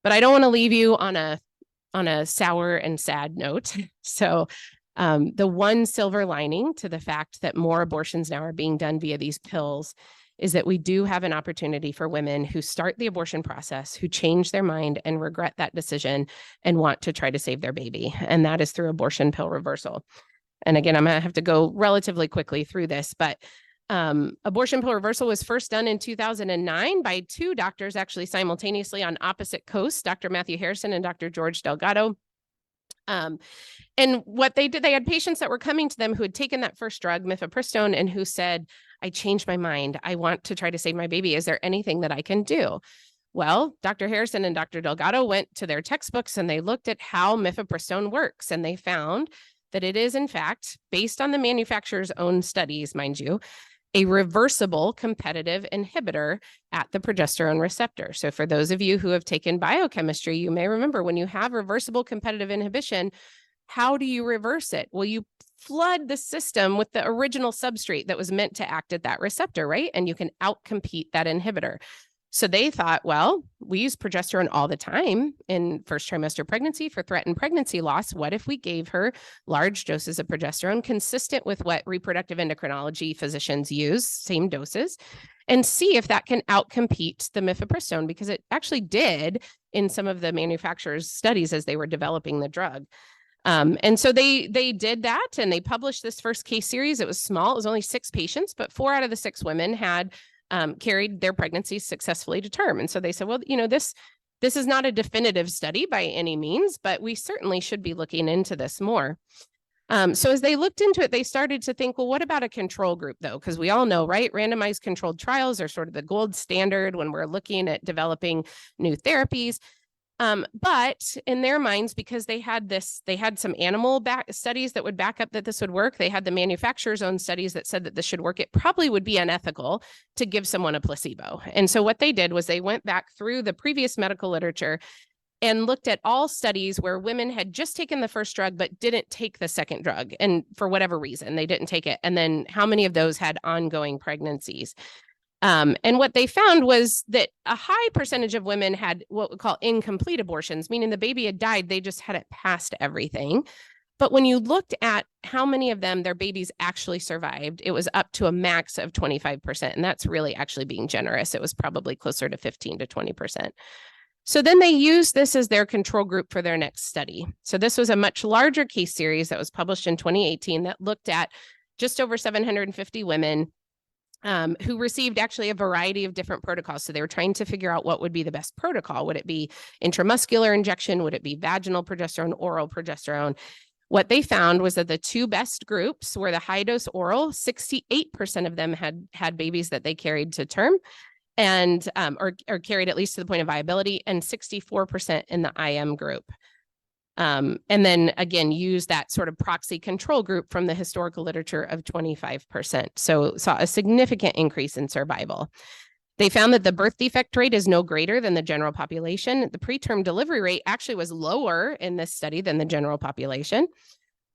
S3: But I don't want to leave you on a sour and sad note. So the one silver lining to the fact that more abortions now are being done via these pills is that we do have an opportunity for women who start the abortion process, who change their mind and regret that decision and want to try to save their baby. And that is through abortion pill reversal. And again, I'm going to have to go relatively quickly through this, but abortion pill reversal was first done in 2009 by 2 doctors actually simultaneously on opposite coasts, Dr. Matthew Harrison and Dr. George Delgado. And what they did, they had patients that were coming to them who had taken that first drug, mifepristone, and who said, I changed my mind. I want to try to save my baby. Is there anything that I can do? Well, Dr. Harrison and Dr. Delgado went to their textbooks and they looked at how mifepristone works, and they found that it is, in fact, based on the manufacturer's own studies, mind you, a reversible competitive inhibitor at the progesterone receptor. So for those of you who have taken biochemistry, you may remember when you have reversible competitive inhibition, how do you reverse it? Well, you flood the system with the original substrate that was meant to act at that receptor, right? And you can outcompete that inhibitor. So they thought, well, we use progesterone all the time in first trimester pregnancy for threatened pregnancy loss. What if we gave her large doses of progesterone consistent with what reproductive endocrinology physicians use, same doses, and see if that can outcompete the mifepristone, because it actually did in some of the manufacturers' studies as they were developing the drug. And so they did that, and they published this first case series. It was small. It was only 6 patients, but 4 out of the 6 women had carried their pregnancies successfully to term. And so they said, well, this is not a definitive study by any means, but we certainly should be looking into this more. So as they looked into it, they started to think, well, what about a control group though? Because we all know, right? Randomized controlled trials are sort of the gold standard when we're looking at developing new therapies. But in their minds, because they had some animal studies that would back up that this would work. They had the manufacturer's own studies that said that this should work. It probably would be unethical to give someone a placebo. And so what they did was they went back through the previous medical literature and looked at all studies where women had just taken the first drug, but didn't take the second drug. And for whatever reason, they didn't take it. And then how many of those had ongoing pregnancies? And what they found was that a high percentage of women had what we call incomplete abortions, meaning the baby had died, they just had it past everything. But when you looked at how many of them their babies actually survived, it was up to a max of 25%. And that's really actually being generous. It was probably closer to 15 to 20%. So then they used this as their control group for their next study. So this was a much larger case series that was published in 2018 that looked at just over 750 women who received actually a variety of different protocols. So they were trying to figure out what would be the best protocol. Would it be intramuscular injection? Would it be vaginal progesterone, oral progesterone? What they found was that the 2 best groups were the high dose oral. 68% of them had babies that they carried to term and or carried at least to the point of viability, and 64% in the IM group. And then again, use that sort of proxy control group from the historical literature of 25%. So saw a significant increase in survival. They found that the birth defect rate is no greater than the general population. The preterm delivery rate actually was lower in this study than the general population.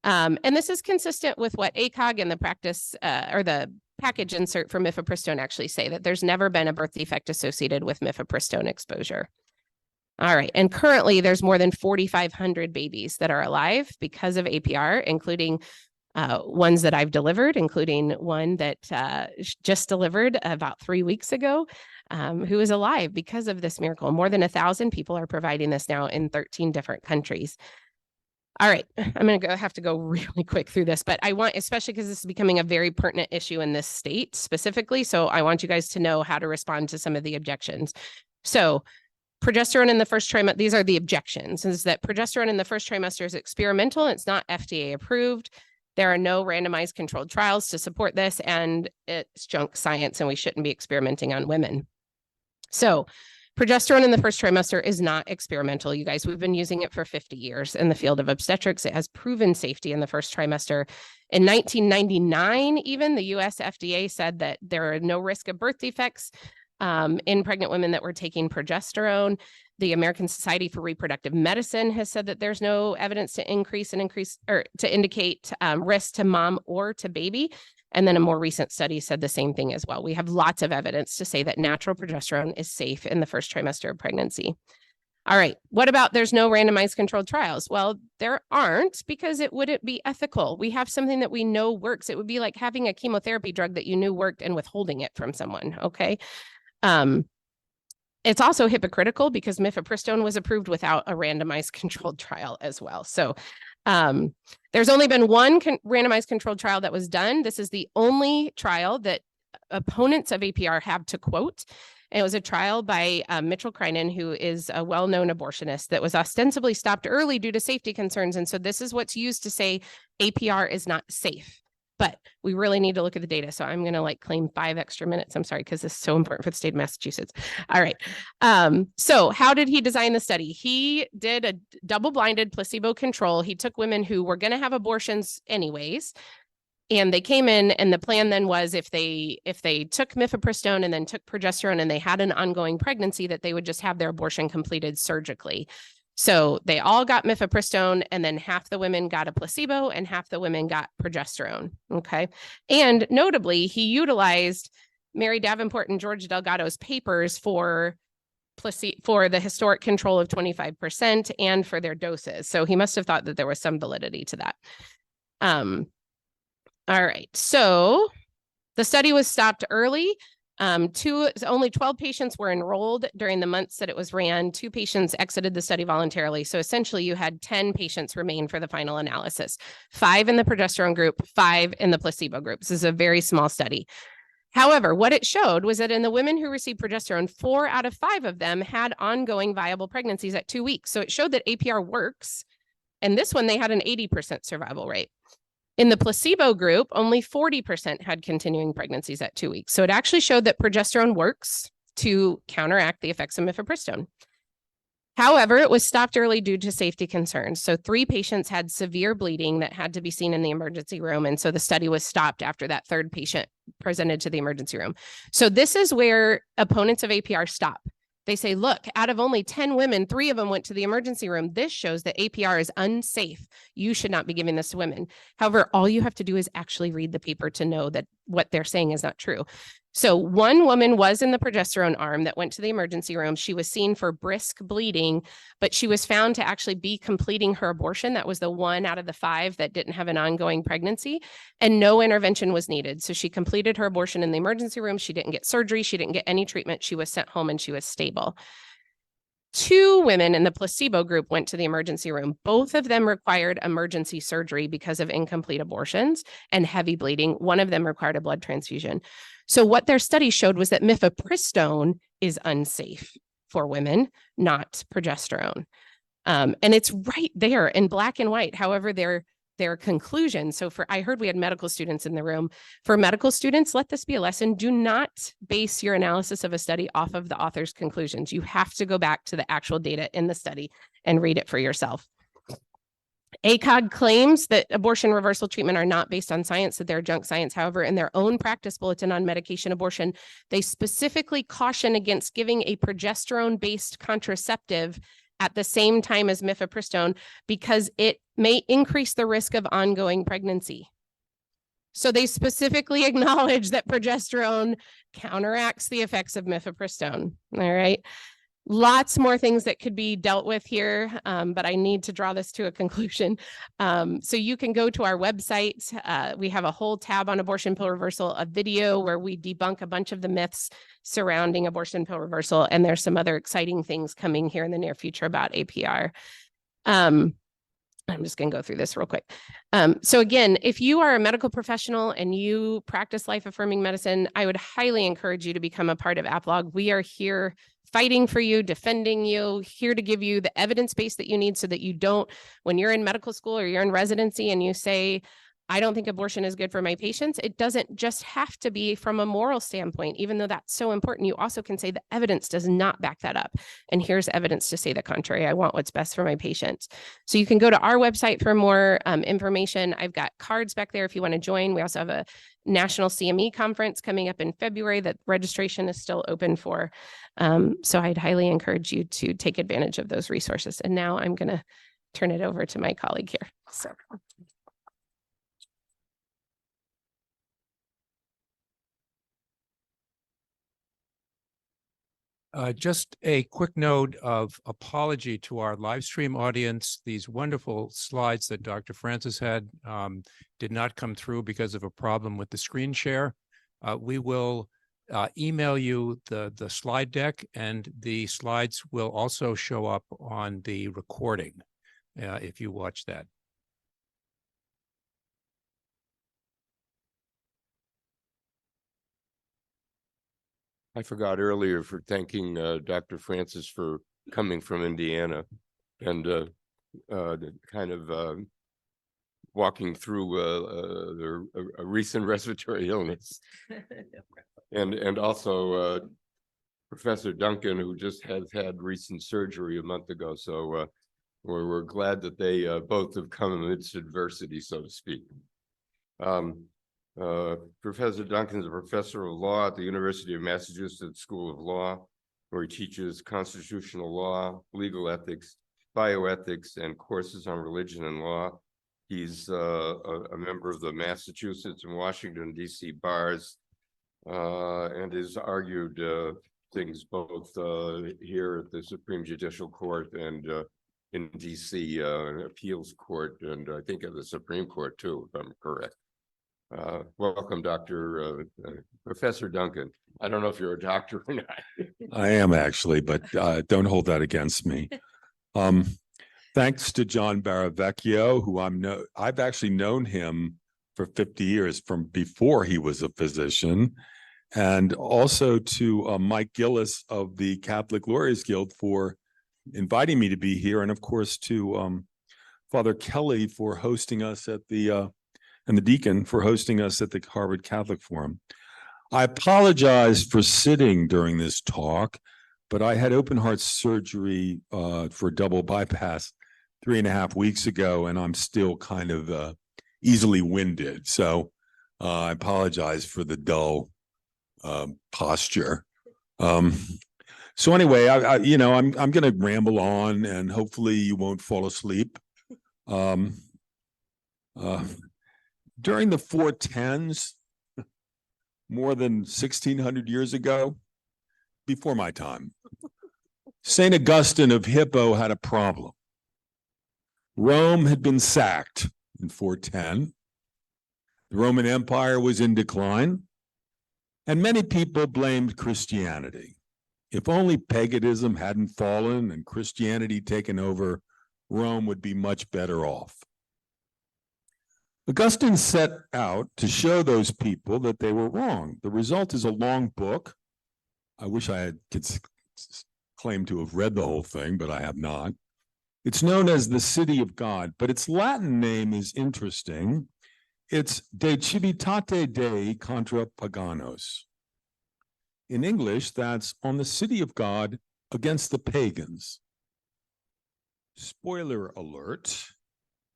S3: And this is consistent with what ACOG and the practice or the package insert for mifepristone actually say, that there's never been a birth defect associated with mifepristone exposure. All right. And currently there's more than 4,500 babies that are alive because of APR, including ones that I've delivered, including one that just delivered about 3 weeks ago, who is alive because of this miracle. More than 1,000 people are providing this now in 13 different countries. All right, I'm going to have to go really quick through this, but I want, especially because this is becoming a very pertinent issue in this state specifically. So I want you guys to know how to respond to some of the objections. So progesterone in the first trimester, these are the objections, is that progesterone in the first trimester is experimental. It's not FDA approved. There are no randomized controlled trials to support this, and it's junk science, and we shouldn't be experimenting on women. So progesterone in the first trimester is not experimental, you guys. We've been using it for 50 years in the field of obstetrics. It has proven safety in the first trimester. In 1999, even the US FDA said that there are no risk of birth defects in pregnant women that were taking progesterone. The American Society for Reproductive Medicine has said that there's no evidence to indicate risk to mom or to baby. And then a more recent study said the same thing as well. We have lots of evidence to say that natural progesterone is safe in the first trimester of pregnancy. All right, what about there's no randomized controlled trials? Well, there aren't, because it wouldn't be ethical. We have something that we know works. It would be like having a chemotherapy drug that you knew worked and withholding it from someone, okay? It's also hypocritical because mifepristone was approved without a randomized controlled trial as well. So there's only been one randomized controlled trial that was done. This is the only trial that opponents of APR have to quote. And it was a trial by Mitchell Kreinen, who is a well-known abortionist, that was ostensibly stopped early due to safety concerns. And so this is what's used to say APR is not safe. but we really need to look at the data. So I'm going to claim 5 extra minutes. I'm sorry, because this is so important for the state of Massachusetts. All right. So how did he design the study? He did a double-blinded placebo control. He took women who were going to have abortions anyways, and they came in, and the plan then was if they took mifepristone and then took progesterone and they had an ongoing pregnancy, that they would just have their abortion completed surgically. So they all got mifepristone, and then half the women got a placebo and half the women got progesterone. Okay. And notably, he utilized Mary Davenport and George Delgado's papers for the historic control of 25% and for their doses. So he must have thought that there was some validity to that. All right. So the study was stopped early. Only 12 patients were enrolled during the months that it was ran. 2 patients exited the study voluntarily. So essentially you had 10 patients remain for the final analysis, 5 in the progesterone group, 5 in the placebo group. This is a very small study. However, what it showed was that in the women who received progesterone, 4 out of 5 of them had ongoing viable pregnancies at 2 weeks. So it showed that APR works. And this one, they had an 80% survival rate. In the placebo group, only 40% had continuing pregnancies at 2 weeks. So it actually showed that progesterone works to counteract the effects of mifepristone. However, it was stopped early due to safety concerns. So 3 patients had severe bleeding that had to be seen in the emergency room. And so the study was stopped after that 3rd patient presented to the emergency room. So this is where opponents of APR stop. They say, look, out of only 10 women, 3 of them went to the emergency room. This shows that APR is unsafe. You should not be giving this to women. However, all you have to do is actually read the paper to know that what they're saying is not true. So 1 woman was in the progesterone arm that went to the emergency room. She was seen for brisk bleeding, but she was found to actually be completing her abortion. That was the 1 out of the 5 that didn't have an ongoing pregnancy, and no intervention was needed. So she completed her abortion in the emergency room. She didn't get surgery. She didn't get any treatment. She was sent home and she was stable. 2 women in the placebo group went to the emergency room. Both of them required emergency surgery because of incomplete abortions and heavy bleeding. One of them required a blood transfusion. So what their study showed was that mifepristone is unsafe for women, not progesterone. And it's right there in black and white. However, their conclusion. So I heard we had medical students in the room. For medical students, let this be a lesson. Do not base your analysis of a study off of the author's conclusions. You have to go back to the actual data in the study and read it for yourself. ACOG claims that abortion reversal treatment are not based on science, that they're junk science. However, in their own practice bulletin on medication abortion, they specifically caution against giving a progesterone-based contraceptive at the same time as mifepristone because it may increase the risk of ongoing pregnancy. So they specifically acknowledge that progesterone counteracts the effects of mifepristone. All right. Lots more things that could be dealt with here, but I need to draw this to a conclusion. So you can go to our website. We have a whole tab on abortion pill reversal, a video where we debunk a bunch of the myths surrounding abortion pill reversal. And there's some other exciting things coming here in the near future about APR. I'm just going to go through this real quick. So again, if you are a medical professional and you practice life-affirming medicine, I would highly encourage you to become a part of AppLog. We are here fighting for you, defending you, here to give you the evidence base that you need so that you don't, when you're in medical school or you're in residency and you say, I don't think abortion is good for my patients, it doesn't just have to be from a moral standpoint, even though that's so important. You also can say the evidence does not back that up. And here's evidence to say the contrary. I want what's best for my patients. So you can go to our website for more information. I've got cards back there if you want to join. We also have a national CME conference coming up in February that registration is still open for. So I'd highly encourage you to take advantage of those resources. And now I'm going to turn it over to my colleague here. So.
S1: Just a quick note of apology to our live stream audience. These wonderful slides that Dr. Francis had did not come through because of a problem with the screen share. We will email you the slide deck, and the slides will also show up on the recording if you watch that.
S2: I forgot earlier for thanking Dr. Francis for coming from Indiana and kind of walking through a recent respiratory illness. And also Professor Duncan, who just has had recent surgery a month ago. So we're glad that they both have come amidst adversity, so to speak. Professor Duncan is a professor of law at the University of Massachusetts School of Law, where he teaches constitutional law, legal ethics, bioethics, and courses on religion and law. He's a member of the Massachusetts and Washington, D.C. bars, and has argued things both here at the Supreme Judicial Court and in D.C. Appeals Court, and I think at the Supreme Court too, if I'm correct. Welcome, Professor Duncan. I don't know if you're a doctor or not.
S4: I am actually, but don't hold that against me. Thanks to John Baravecchio, who I've actually known him for 50 years from before he was a physician, and also to Mike Gillis of the Catholic Lawyers Guild for inviting me to be here, and of course to Father Kelly for hosting us at the and the deacon for hosting us at the Harvard Catholic Forum. I apologize for sitting during this talk, but I had open heart surgery for double bypass 3.5 weeks ago, and I'm still kind of easily winded. So I apologize for the dull posture. So anyway, I'm going to ramble on, and hopefully you won't fall asleep. During the 410s, more than 1,600 years ago, before my time, St. Augustine of Hippo had a problem. Rome had been sacked in 410. The Roman Empire was in decline, and many people blamed Christianity. If only paganism hadn't fallen and Christianity taken over, Rome would be much better off. Augustine set out to show those people that they were wrong. The result is a long book. I wish I could claim to have read the whole thing, but I have not. It's known as the City of God, but its Latin name is interesting. It's De Civitate Dei contra Paganos. In English, that's On the City of God Against the Pagans. Spoiler alert.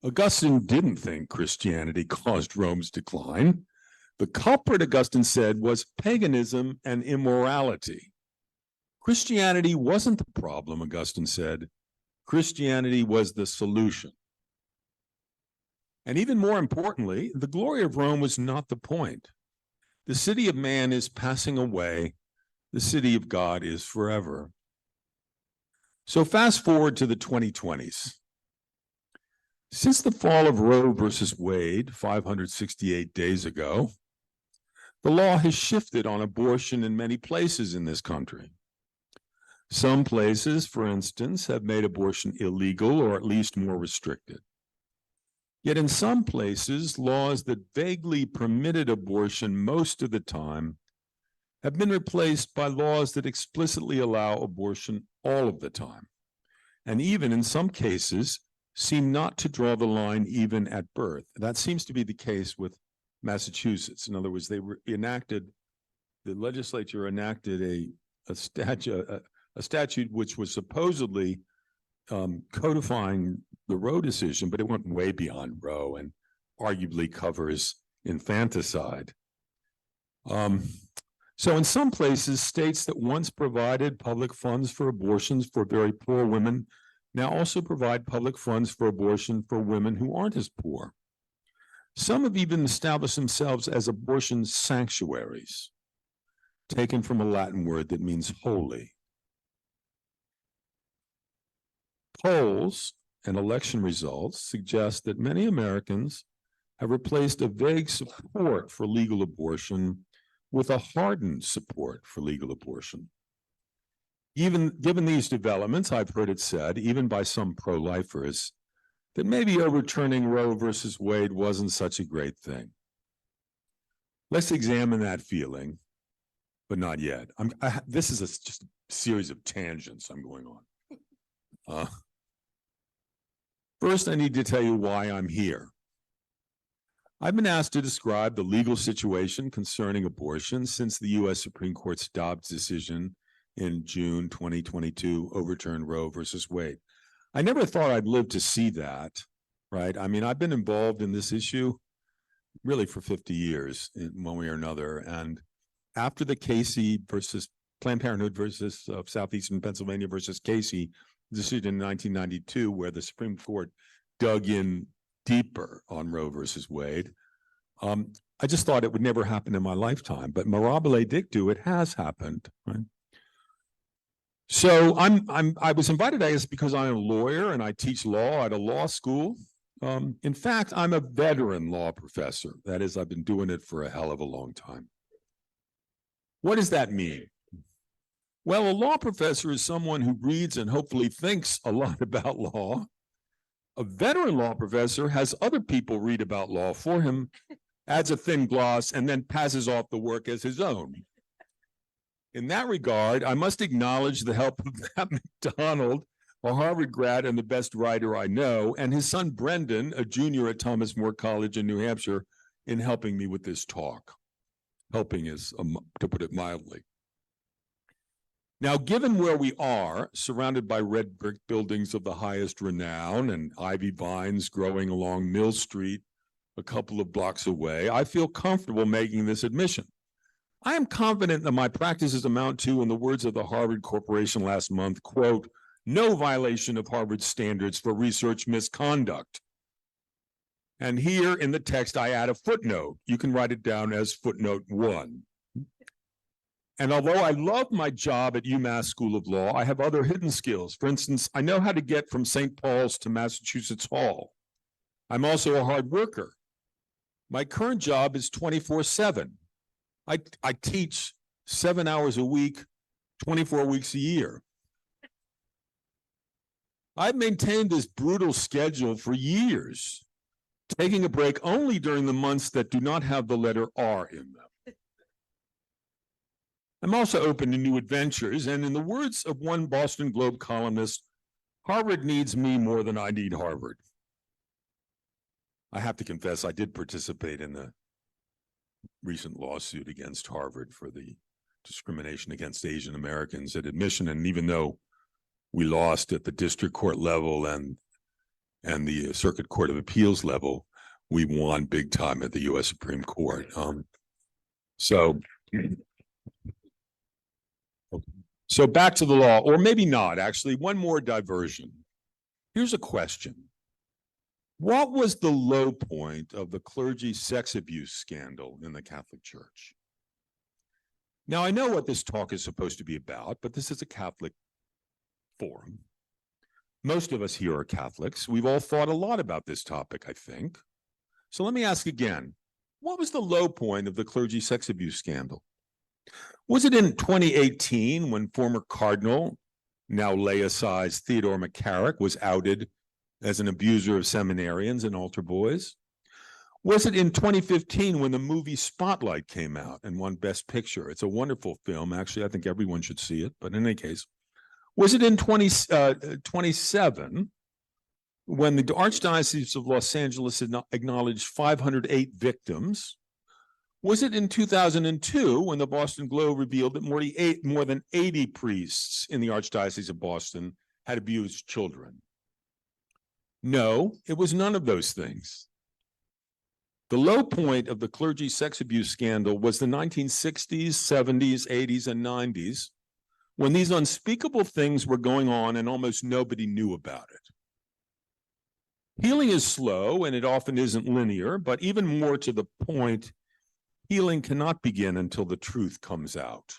S4: Augustine didn't think Christianity caused Rome's decline. The culprit, Augustine said, was paganism and immorality. Christianity wasn't the problem, Augustine said. Christianity was the solution. And even more importantly, the glory of Rome was not the point. The city of man is passing away. The city of God is forever. So fast forward to the 2020s. Since the fall of Roe versus Wade 568 days ago, the law has shifted on abortion in many places in this country. Some places, for instance, have made abortion illegal or at least more restricted. Yet in some places, laws that vaguely permitted abortion most of the time have been replaced by laws that explicitly allow abortion all of the time, and even in some cases, seem not to draw the line even at birth. That seems to be the case with Massachusetts. In other words, the legislature enacted a statute which was supposedly codifying the Roe decision, but it went way beyond Roe and arguably covers infanticide. So in some places, states that once provided public funds for abortions for very poor women now also provide public funds for abortion for women who aren't as poor. Some have even established themselves as abortion sanctuaries, taken from a Latin word that means holy. Polls and election results suggest that many Americans have replaced a vague support for legal abortion with a hardened support for legal abortion. Even given these developments, I've heard it said, even by some pro-lifers, that maybe overturning Roe versus Wade wasn't such a great thing. Let's examine that feeling, but not yet. This is just a series of tangents I'm going on. First, I need to tell you why I'm here. I've been asked to describe the legal situation concerning abortion since the U.S. Supreme Court's Dobbs decision in June 2022 overturned Roe versus Wade. I never thought I'd live to see that, right? I mean, I've been involved in this issue really for 50 years in one way or another. And after the Casey versus Planned Parenthood versus Southeastern Pennsylvania versus Casey decision in 1992, where the Supreme Court dug in deeper on Roe versus Wade, I just thought it would never happen in my lifetime. But mirabile dictu, it has happened, right? So I was invited, I guess, because I'm a lawyer and I teach law at a law school. In fact, I'm a veteran law professor. That is, I've been doing it for a hell of a long time. What does that mean? Well, a law professor is someone who reads and hopefully thinks a lot about law. A veteran law professor has other people read about law for him, adds a thin gloss, and then passes off the work as his own. In that regard, I must acknowledge the help of Matt McDonald, a Harvard grad and the best writer I know, and his son Brendan, a junior at Thomas More College in New Hampshire, in helping me with this talk. Helping is, to put it mildly. Now, given where we are, surrounded by red brick buildings of the highest renown and ivy vines growing along Mill Street a couple of blocks away, I feel comfortable making this admission. I am confident that my practices amount to, in the words of the Harvard Corporation last month, quote, no violation of Harvard's standards for research misconduct. And here in the text, I add a footnote. You can write it down as footnote 1. And although I love my job at UMass School of Law, I have other hidden skills. For instance, I know how to get from St. Paul's to Massachusetts Hall. I'm also a hard worker. My current job is 24/7. I teach 7 hours a week, 24 weeks a year. I've maintained this brutal schedule for years, taking a break only during the months that do not have the letter R in them. I'm also open to new adventures, and in the words of one Boston Globe columnist, Harvard needs me more than I need Harvard. I have to confess, I did participate in the recent lawsuit against Harvard for the discrimination against Asian Americans at admission, and even though we lost at the district court level and the Circuit Court of Appeals level, we won big time at the U.S. Supreme Court. So back to the law, or maybe not, actually, one more diversion. Here's a question. What was the low point of the clergy sex abuse scandal in the Catholic Church? Now, I know what this talk is supposed to be about, but this is a Catholic forum. Most of us here are Catholics. We've all thought a lot about this topic, I think. So let me ask again, what was the low point of the clergy sex abuse scandal? Was it in 2018 when former Cardinal, now laicized Theodore McCarrick, was outed as an abuser of seminarians and altar boys? Was it in 2015 when the movie Spotlight came out and won Best Picture? It's a wonderful film. Actually, I think everyone should see it. But in any case, was it in 2027 when the Archdiocese of Los Angeles acknowledged 508 victims? Was it in 2002 when the Boston Globe revealed that more than 80 priests in the Archdiocese of Boston had abused children? No, it was none of those things. The low point of the clergy sex abuse scandal was the 1960s, 70s, 80s, and 90s, when these unspeakable things were going on and almost nobody knew about it. Healing is slow and it often isn't linear, but even more to the point, healing cannot begin until the truth comes out.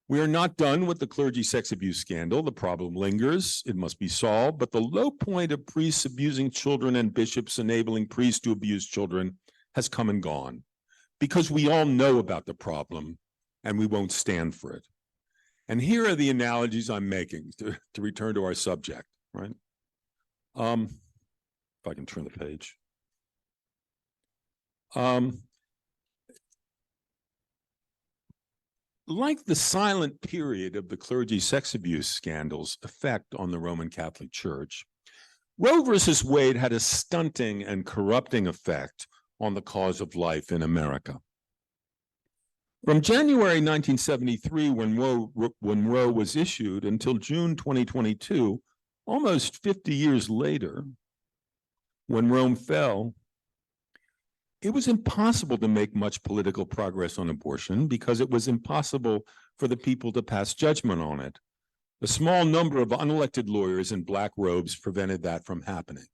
S4: We are not done with the clergy sex abuse scandal. The problem lingers. It must be solved. But the low point of priests abusing children and bishops enabling priests to abuse children has come and gone because we all know about the problem and we won't stand for it. And here are the analogies I'm making to return to our subject, right? If I can turn the page. Like the silent period of the clergy sex abuse scandal's effect on the Roman Catholic Church, Roe versus Wade had a stunting and corrupting effect on the cause of life in America. From January 1973, when Roe was issued, until June 2022, almost 50 years later, when Rome fell, it was impossible to make much political progress on abortion because it was impossible for the people to pass judgment on it. A small number of unelected lawyers in black robes prevented that from happening.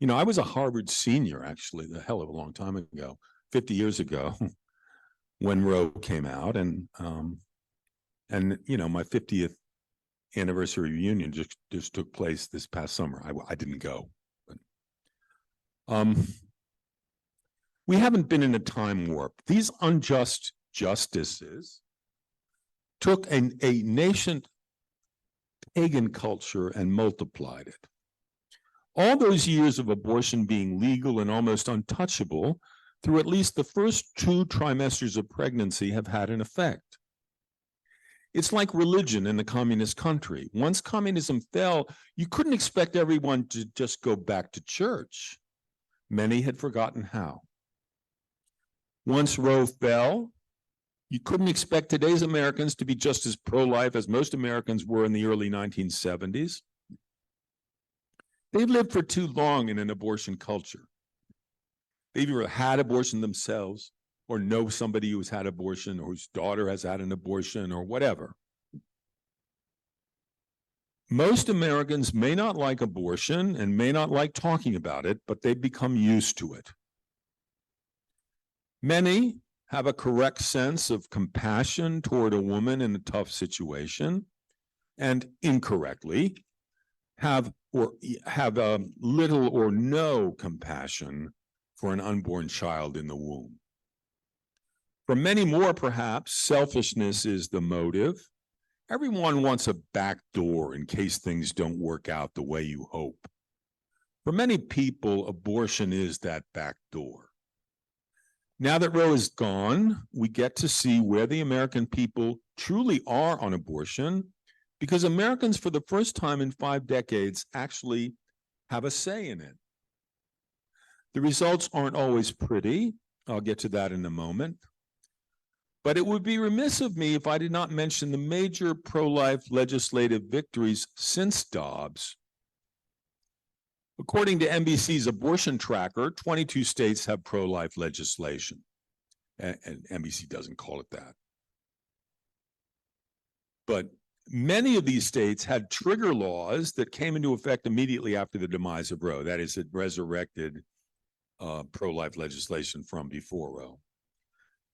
S4: You know, I was a Harvard senior, actually, a hell of a long time ago, 50 years ago, when Roe came out, and you know, my 50th anniversary reunion just took place this past summer. I didn't go. But, we haven't been in a time warp. These unjust justices took a nascent pagan culture and multiplied it. All those years of abortion being legal and almost untouchable through at least the first 2 trimesters of pregnancy have had an effect. It's like religion in the communist country. Once communism fell, you couldn't expect everyone to just go back to church. Many had forgotten how. Once Roe fell, you couldn't expect today's Americans to be just as pro-life as most Americans were in the early 1970s. They've lived for too long in an abortion culture. They've either had abortion themselves or know somebody who's had abortion or whose daughter has had an abortion or whatever. Most Americans may not like abortion and may not like talking about it, but they've become used to it. Many have a correct sense of compassion toward a woman in a tough situation, and incorrectly have little or no compassion for an unborn child in the womb. For many more, perhaps, selfishness is the motive. Everyone wants a back door in case things don't work out the way you hope. For many people, abortion is that back door. Now that Roe is gone, we get to see where the American people truly are on abortion, because Americans, for the first time in 5 decades, actually have a say in it. The results aren't always pretty. I'll get to that in a moment. But it would be remiss of me if I did not mention the major pro-life legislative victories since Dobbs. According to NBC's abortion tracker, 22 states have pro-life legislation. And NBC doesn't call it that. But many of these states had trigger laws that came into effect immediately after the demise of Roe. That is, it resurrected pro-life legislation from before Roe.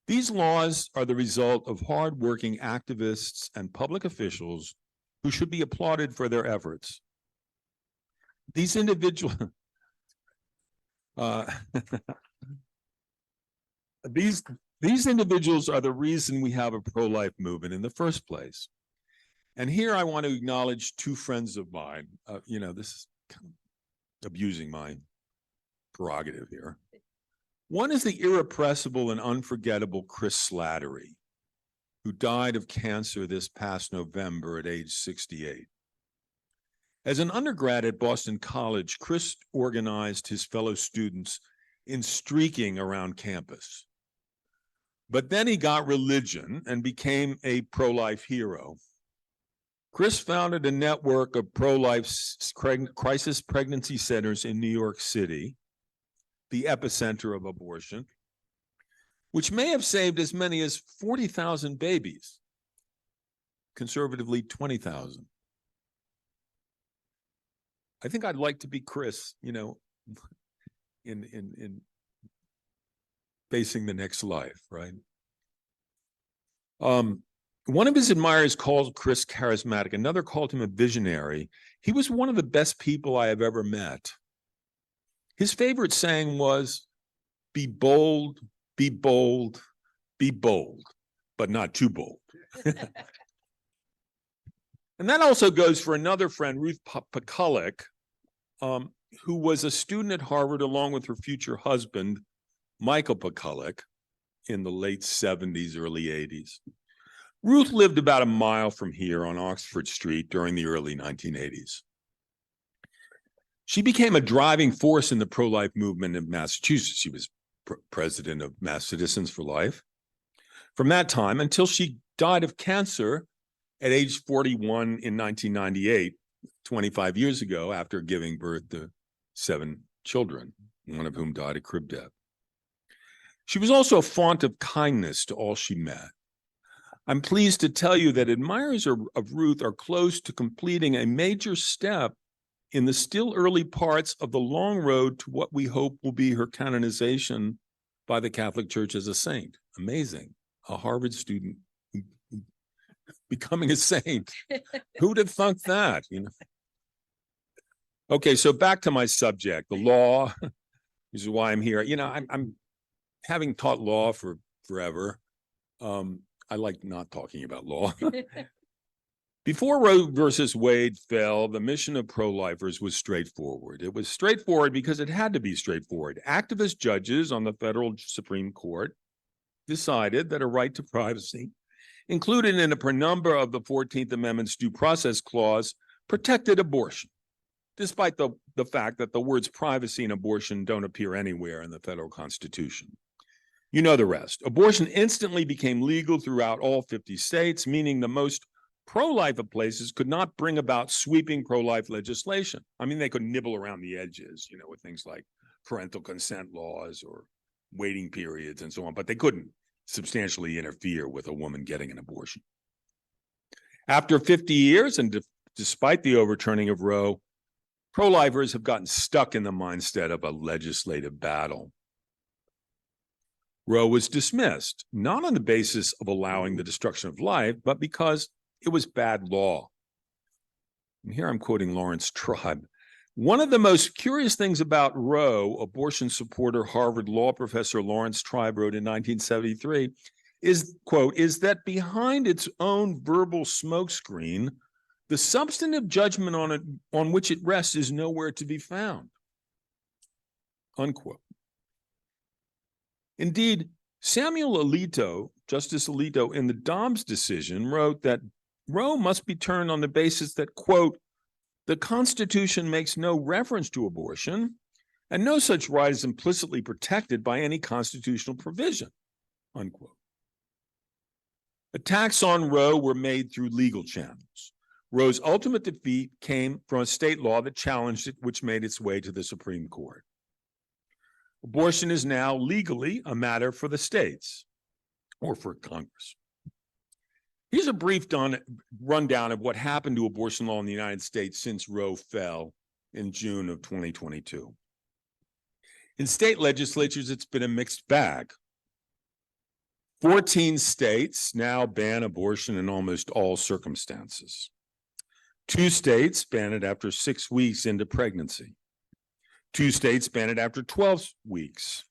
S4: These laws are the result of hardworking activists and public officials who should be applauded for their efforts. These individuals, these individuals are the reason we have a pro-life movement in the first place. And here I want to acknowledge 2 friends of mine. You know, this is kind of abusing my prerogative here. One is the irrepressible and unforgettable Chris Slattery, who died of cancer this past November at age 68. As an undergrad at Boston College, Chris organized his fellow students in streaking around campus. But then he got religion and became a pro-life hero. Chris founded a network of pro-life crisis pregnancy centers in New York City, the epicenter of abortion, which may have saved as many as 40,000 babies, conservatively 20,000. I think I'd like to be Chris, you know, in facing the next life, right? One of his admirers called Chris charismatic. Another called him a visionary. He was one of the best people I have ever met. His favorite saying was, be bold, be bold, be bold, but not too bold. And that also goes for another friend, Ruth Pekulik, who was a student at Harvard along with her future husband, Michael Pekulik, in the late 70s, early 80s. Ruth lived about a mile from here on Oxford Street during the early 1980s. She became a driving force in the pro-life movement in Massachusetts. She was president of Mass Citizens for Life from that time until she died of cancer at age 41 in 1998, 25 years ago, after giving birth to 7 children, one of whom died a crib death. She was also a font of kindness to all she met. I'm pleased to tell you that admirers of Ruth are close to completing a major step in the still early parts of the long road to what we hope will be her canonization by the Catholic Church as a saint. Amazing. A Harvard student becoming a saint. Who'd have thunk that? You know. Okay, so back to my subject, the law. This is why I'm here. You know, I'm having taught law for forever. I like not talking about law. Before Roe versus Wade fell, the mission of pro-lifers was straightforward. It was straightforward because it had to be straightforward. Activist judges on the federal Supreme Court decided that a right to privacy, included in a penumbra of the 14th Amendment's due process clause, protected abortion, despite the fact that the words privacy and abortion don't appear anywhere in the federal Constitution. You know the rest. Abortion instantly became legal throughout all 50 states, meaning the most pro-life of places could not bring about sweeping pro-life legislation. I mean, they could nibble around the edges, you know, with things like parental consent laws or waiting periods and so on, but they couldn't substantially interfere with a woman getting an abortion. After 50 years, and despite the overturning of Roe, pro-lifers have gotten stuck in the mindset of a legislative battle. Roe was dismissed, not on the basis of allowing the destruction of life, but because it was bad law. And here I'm quoting Lawrence Tribe. One of the most curious things about Roe, abortion supporter Harvard law professor Lawrence Tribe wrote in 1973, is, quote, is that behind its own verbal smokescreen, the substantive judgment on which it rests is nowhere to be found, unquote. Indeed, Samuel Alito, Justice Alito, in the Dobbs decision wrote that Roe must be turned on the basis that, quote, the Constitution makes no reference to abortion, and no such right is implicitly protected by any constitutional provision, unquote. Attacks on Roe were made through legal channels. Roe's ultimate defeat came from a state law that challenged it, which made its way to the Supreme Court. Abortion is now legally a matter for the states or for Congress. Here's a brief rundown of what happened to abortion law in the United States since Roe fell in June of 2022. In state legislatures, it's been a mixed bag. 14 states now ban abortion in almost all circumstances. 2 states ban it after 6 weeks into pregnancy. 2 states ban it after 12 weeks.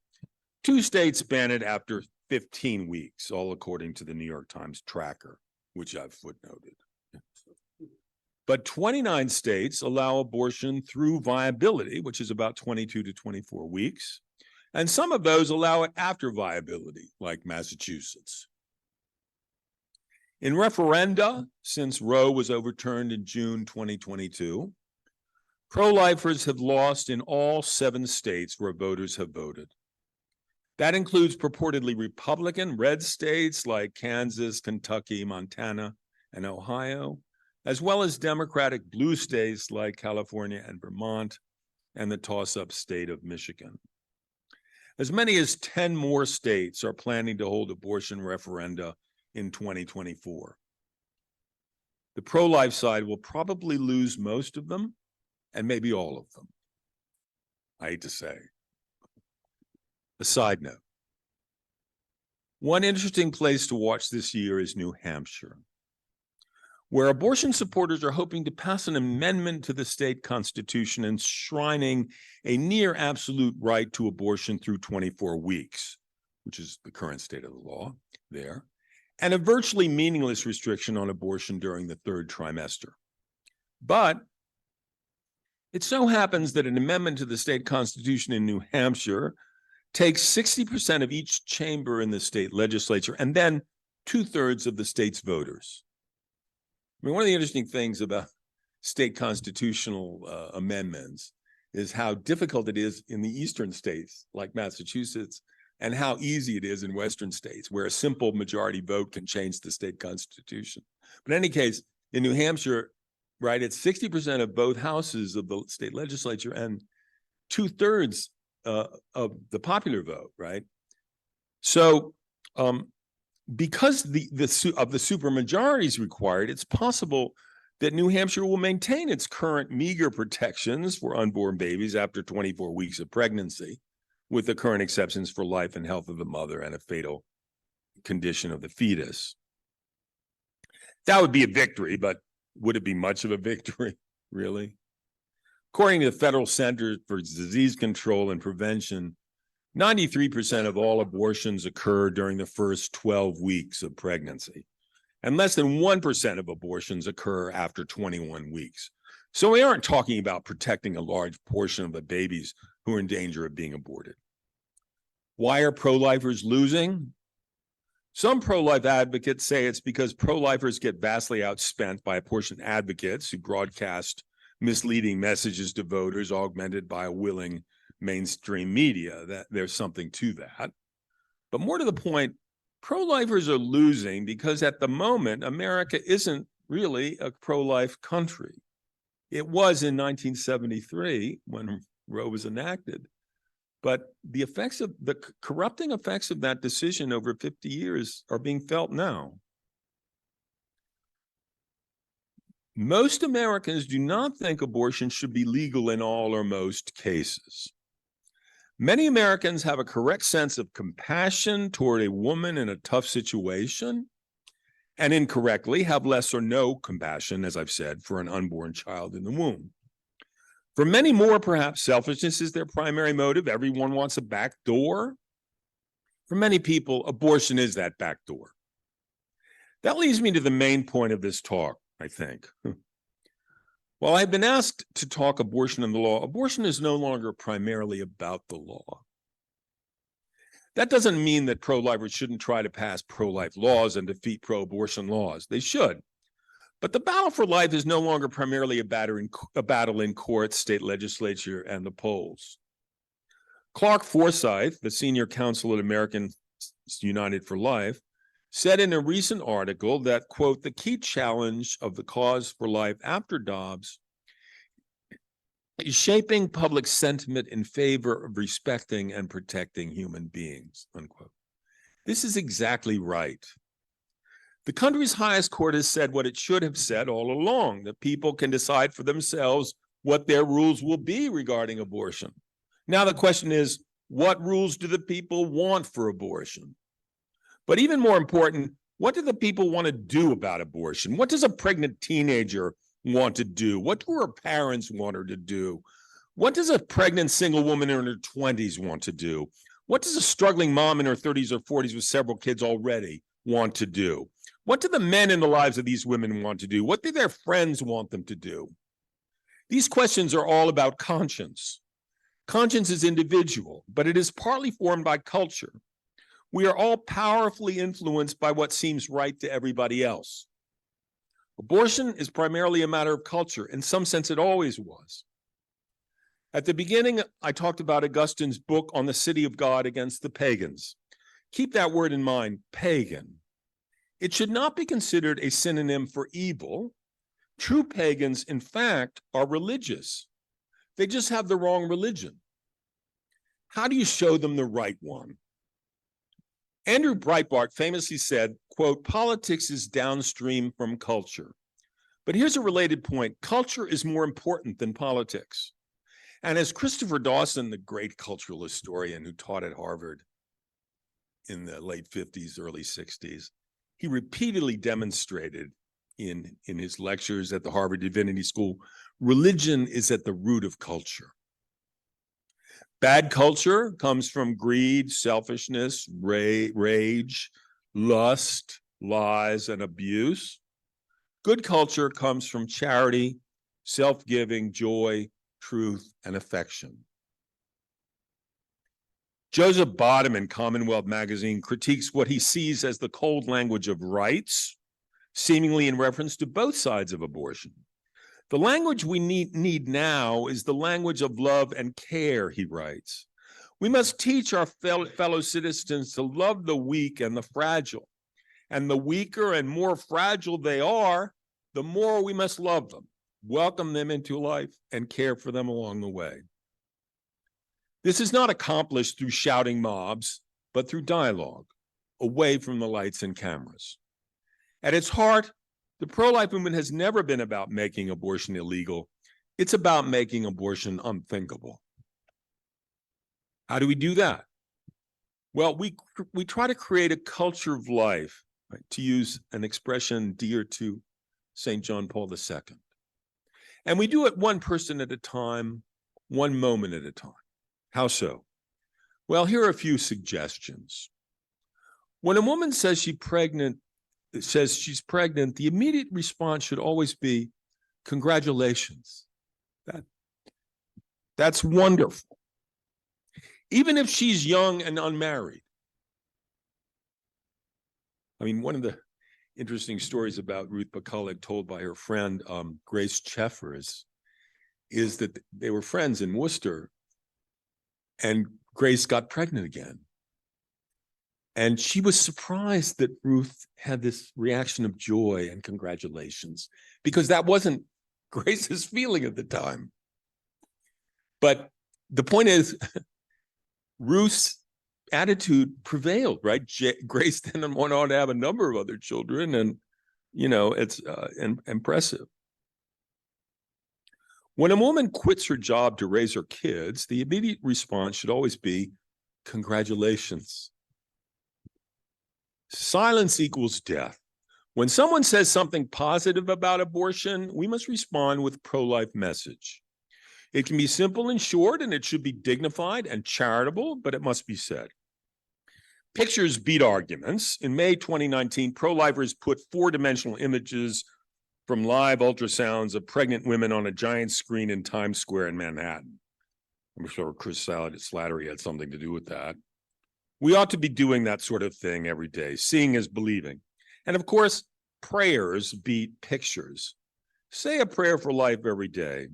S4: 2 states ban it after 15 weeks, all according to the New York Times tracker, which I've footnoted. But 29 states allow abortion through viability, which is about 22 to 24 weeks. And some of those allow it after viability, like Massachusetts. In referenda, since Roe was overturned in June 2022, pro-lifers have lost in all 7 states where voters have voted. That includes purportedly Republican red states like Kansas, Kentucky, Montana, and Ohio, as well as Democratic blue states like California and Vermont, and the toss-up state of Michigan. As many as 10 more states are planning to hold abortion referenda in 2024. The pro-life side will probably lose most of them, and maybe all of them. I hate to say. A side note. One interesting place to watch this year is New Hampshire, where abortion supporters are hoping to pass an amendment to the state constitution enshrining a near absolute right to abortion through 24 weeks, which is the current state of the law there, and a virtually meaningless restriction on abortion during the 3rd trimester. But it so happens that an amendment to the state constitution in New Hampshire takes 60% of each chamber in the state legislature and then 2/3 of the state's voters. I mean, one of the interesting things about state constitutional amendments is how difficult it is in the eastern states like Massachusetts and how easy it is in western states where a simple majority vote can change the state constitution. But in any case, in New Hampshire, right, it's 60% of both houses of the state legislature and 2/3 of the popular vote, right? So because of the supermajorities required, it's possible that New Hampshire will maintain its current meager protections for unborn babies after 24 weeks of pregnancy, with the current exceptions for life and health of the mother and a fatal condition of the fetus. That would be a victory, but would it be much of a victory, really? According to the Federal Center for Disease Control and Prevention, 93% of all abortions occur during the first 12 weeks of pregnancy, and less than 1% of abortions occur after 21 weeks. So we aren't talking about protecting a large portion of the babies who are in danger of being aborted. Why are pro-lifers losing? Some pro-life advocates say it's because pro-lifers get vastly outspent by abortion advocates who broadcast misleading messages to voters, augmented by a willing mainstream media. That there's something to that. But more to the point, pro-lifers are losing because at the moment, America isn't really a pro-life country. It was in 1973 when Roe was enacted. But the effects of the corrupting effects of that decision over 50 years are being felt now. Most Americans do not think abortion should be legal in all or most cases. Many Americans have a correct sense of compassion toward a woman in a tough situation, and incorrectly have less or no compassion, as I've said, for an unborn child in the womb. For many more, perhaps selfishness is their primary motive. Everyone wants a back door. For many people, abortion is that back door. That leads me to the main point of this talk, I think. While I've been asked to talk abortion and the law, abortion is no longer primarily about the law. That doesn't mean that pro-lifers shouldn't try to pass pro-life laws and defeat pro-abortion laws. They should. But the battle for life is no longer primarily a battle in courts, state legislature, and the polls. Clark Forsyth, the senior counsel at Americans United for Life, said in a recent article that, quote, the key challenge of the cause for life after Dobbs is shaping public sentiment in favor of respecting and protecting human beings, unquote. This is exactly right. The country's highest court has said what it should have said all along, that people can decide for themselves what their rules will be regarding abortion. Now the question is, what rules do the people want for abortion? But even more important, what do the people want to do about abortion? What does a pregnant teenager want to do? What do her parents want her to do? What does a pregnant single woman in her 20s want to do? What does a struggling mom in her 30s or 40s with several kids already want to do? What do the men in the lives of these women want to do? What do their friends want them to do? These questions are all about conscience. Conscience is individual, but it is partly formed by culture. We are all powerfully influenced by what seems right to everybody else. Abortion is primarily a matter of culture. In some sense, it always was. At the beginning, I talked about Augustine's book on the city of God against the pagans. Keep that word in mind, pagan. It should not be considered a synonym for evil. True pagans, in fact, are religious. They just have the wrong religion. How do you show them the right one? Andrew Breitbart famously said, quote, politics is downstream from culture. But here's a related point. Culture is more important than politics. And as Christopher Dawson, the great cultural historian who taught at Harvard in the late 50s, early 60s, he repeatedly demonstrated in his lectures at the Harvard Divinity School, religion is at the root of culture. Bad culture comes from greed, selfishness, rage, lust, lies, and abuse. Good culture comes from charity, self-giving, joy, truth, and affection. Joseph Bottom in Commonwealth magazine critiques what he sees as the cold language of rights, seemingly in reference to both sides of abortion. The language we need now is the language of love and care, he writes. We must teach our fellow citizens to love the weak and the fragile. And the weaker and more fragile they are, the more we must love them, welcome them into life, and care for them along the way. This is not accomplished through shouting mobs, but through dialogue, away from the lights and cameras. At its heart, the pro-life movement has never been about making abortion illegal. It's about making abortion unthinkable. How do we do that? Well, we try to create a culture of life, right, to use an expression dear to St. John Paul II. And we do it one person at a time, one moment at a time. How so? Well, here are a few suggestions. When a woman says she's pregnant, the immediate response should always be, congratulations. That's wonderful. Even if she's young and unmarried. I mean, one of the interesting stories about Ruth McCulloch told by her friend, Grace Cheffers, is that they were friends in Worcester, and Grace got pregnant again. And she was surprised that Ruth had this reaction of joy and congratulations, because that wasn't Grace's feeling at the time. But the point is, Ruth's attitude prevailed, right? Grace then went on to have a number of other children, and, you know, it's impressive. When a woman quits her job to raise her kids, the immediate response should always be, congratulations. Silence equals death. When someone says something positive about abortion, we must respond with a pro-life message. It can be simple and short, and it should be dignified and charitable, but it must be said. Pictures beat arguments. In May 2019, pro-lifers put four-dimensional images from live ultrasounds of pregnant women on a giant screen in Times Square in Manhattan. I'm sure Chris Slattery had something to do with that. We ought to be doing that sort of thing every day. Seeing is believing. And of course, prayers beat pictures. Say a prayer for life every day.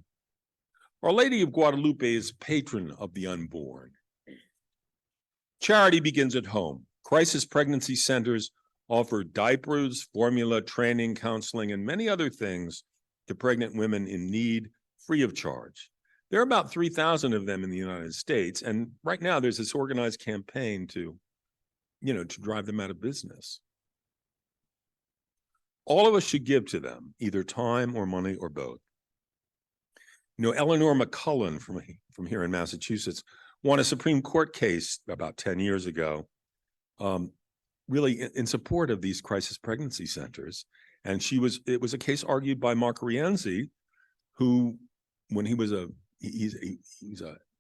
S4: Our Lady of Guadalupe is patron of the unborn. Charity begins at home. Crisis pregnancy centers offer diapers, formula, training, counseling, and many other things to pregnant women in need, free of charge. There are about 3,000 of them in the United States, and right now there's this organized campaign to drive them out of business. All of us should give to them, either time or money or both. Eleanor McCullen from here in Massachusetts won a Supreme Court case about 10 years ago, really in support of these crisis pregnancy centers. And it was a case argued by Mark Rienzi, who, when he's a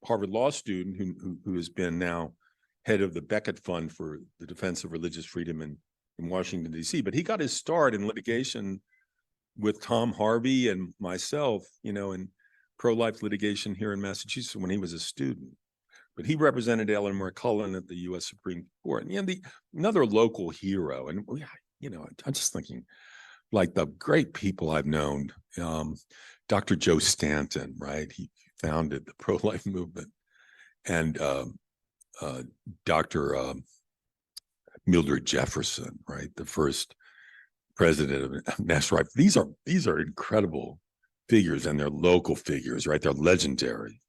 S4: Harvard Law student who has been now head of the Becket Fund for the Defense of Religious Freedom in Washington, D.C. But he got his start in litigation with Tom Harvey and myself, in pro-life litigation here in Massachusetts when he was a student. But he represented Eleanor McCullen at the U.S. Supreme Court. And another local hero, and I'm just thinking, like the great people I've known, Dr. Joe Stanton, right? He founded the pro-life movement, and Dr. Mildred Jefferson, right? The first president of National Right. These are incredible figures, and they're local figures, right? They're legendary.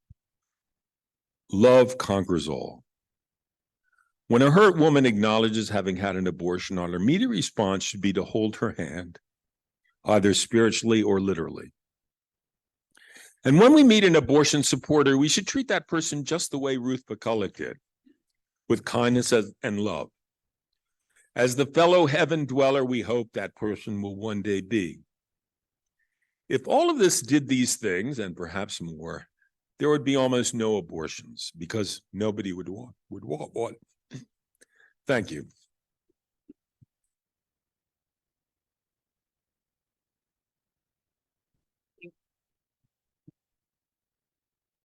S4: Love conquers all. When a hurt woman acknowledges having had an abortion, our immediate response should be to hold her hand, either spiritually or literally. And when we meet an abortion supporter, we should treat that person just the way Ruth McCulloch did, with kindness and love. As the fellow heaven dweller we hope that person will one day be. If all of this did these things, and perhaps more, there would be almost no abortions, because nobody would want one. Thank you.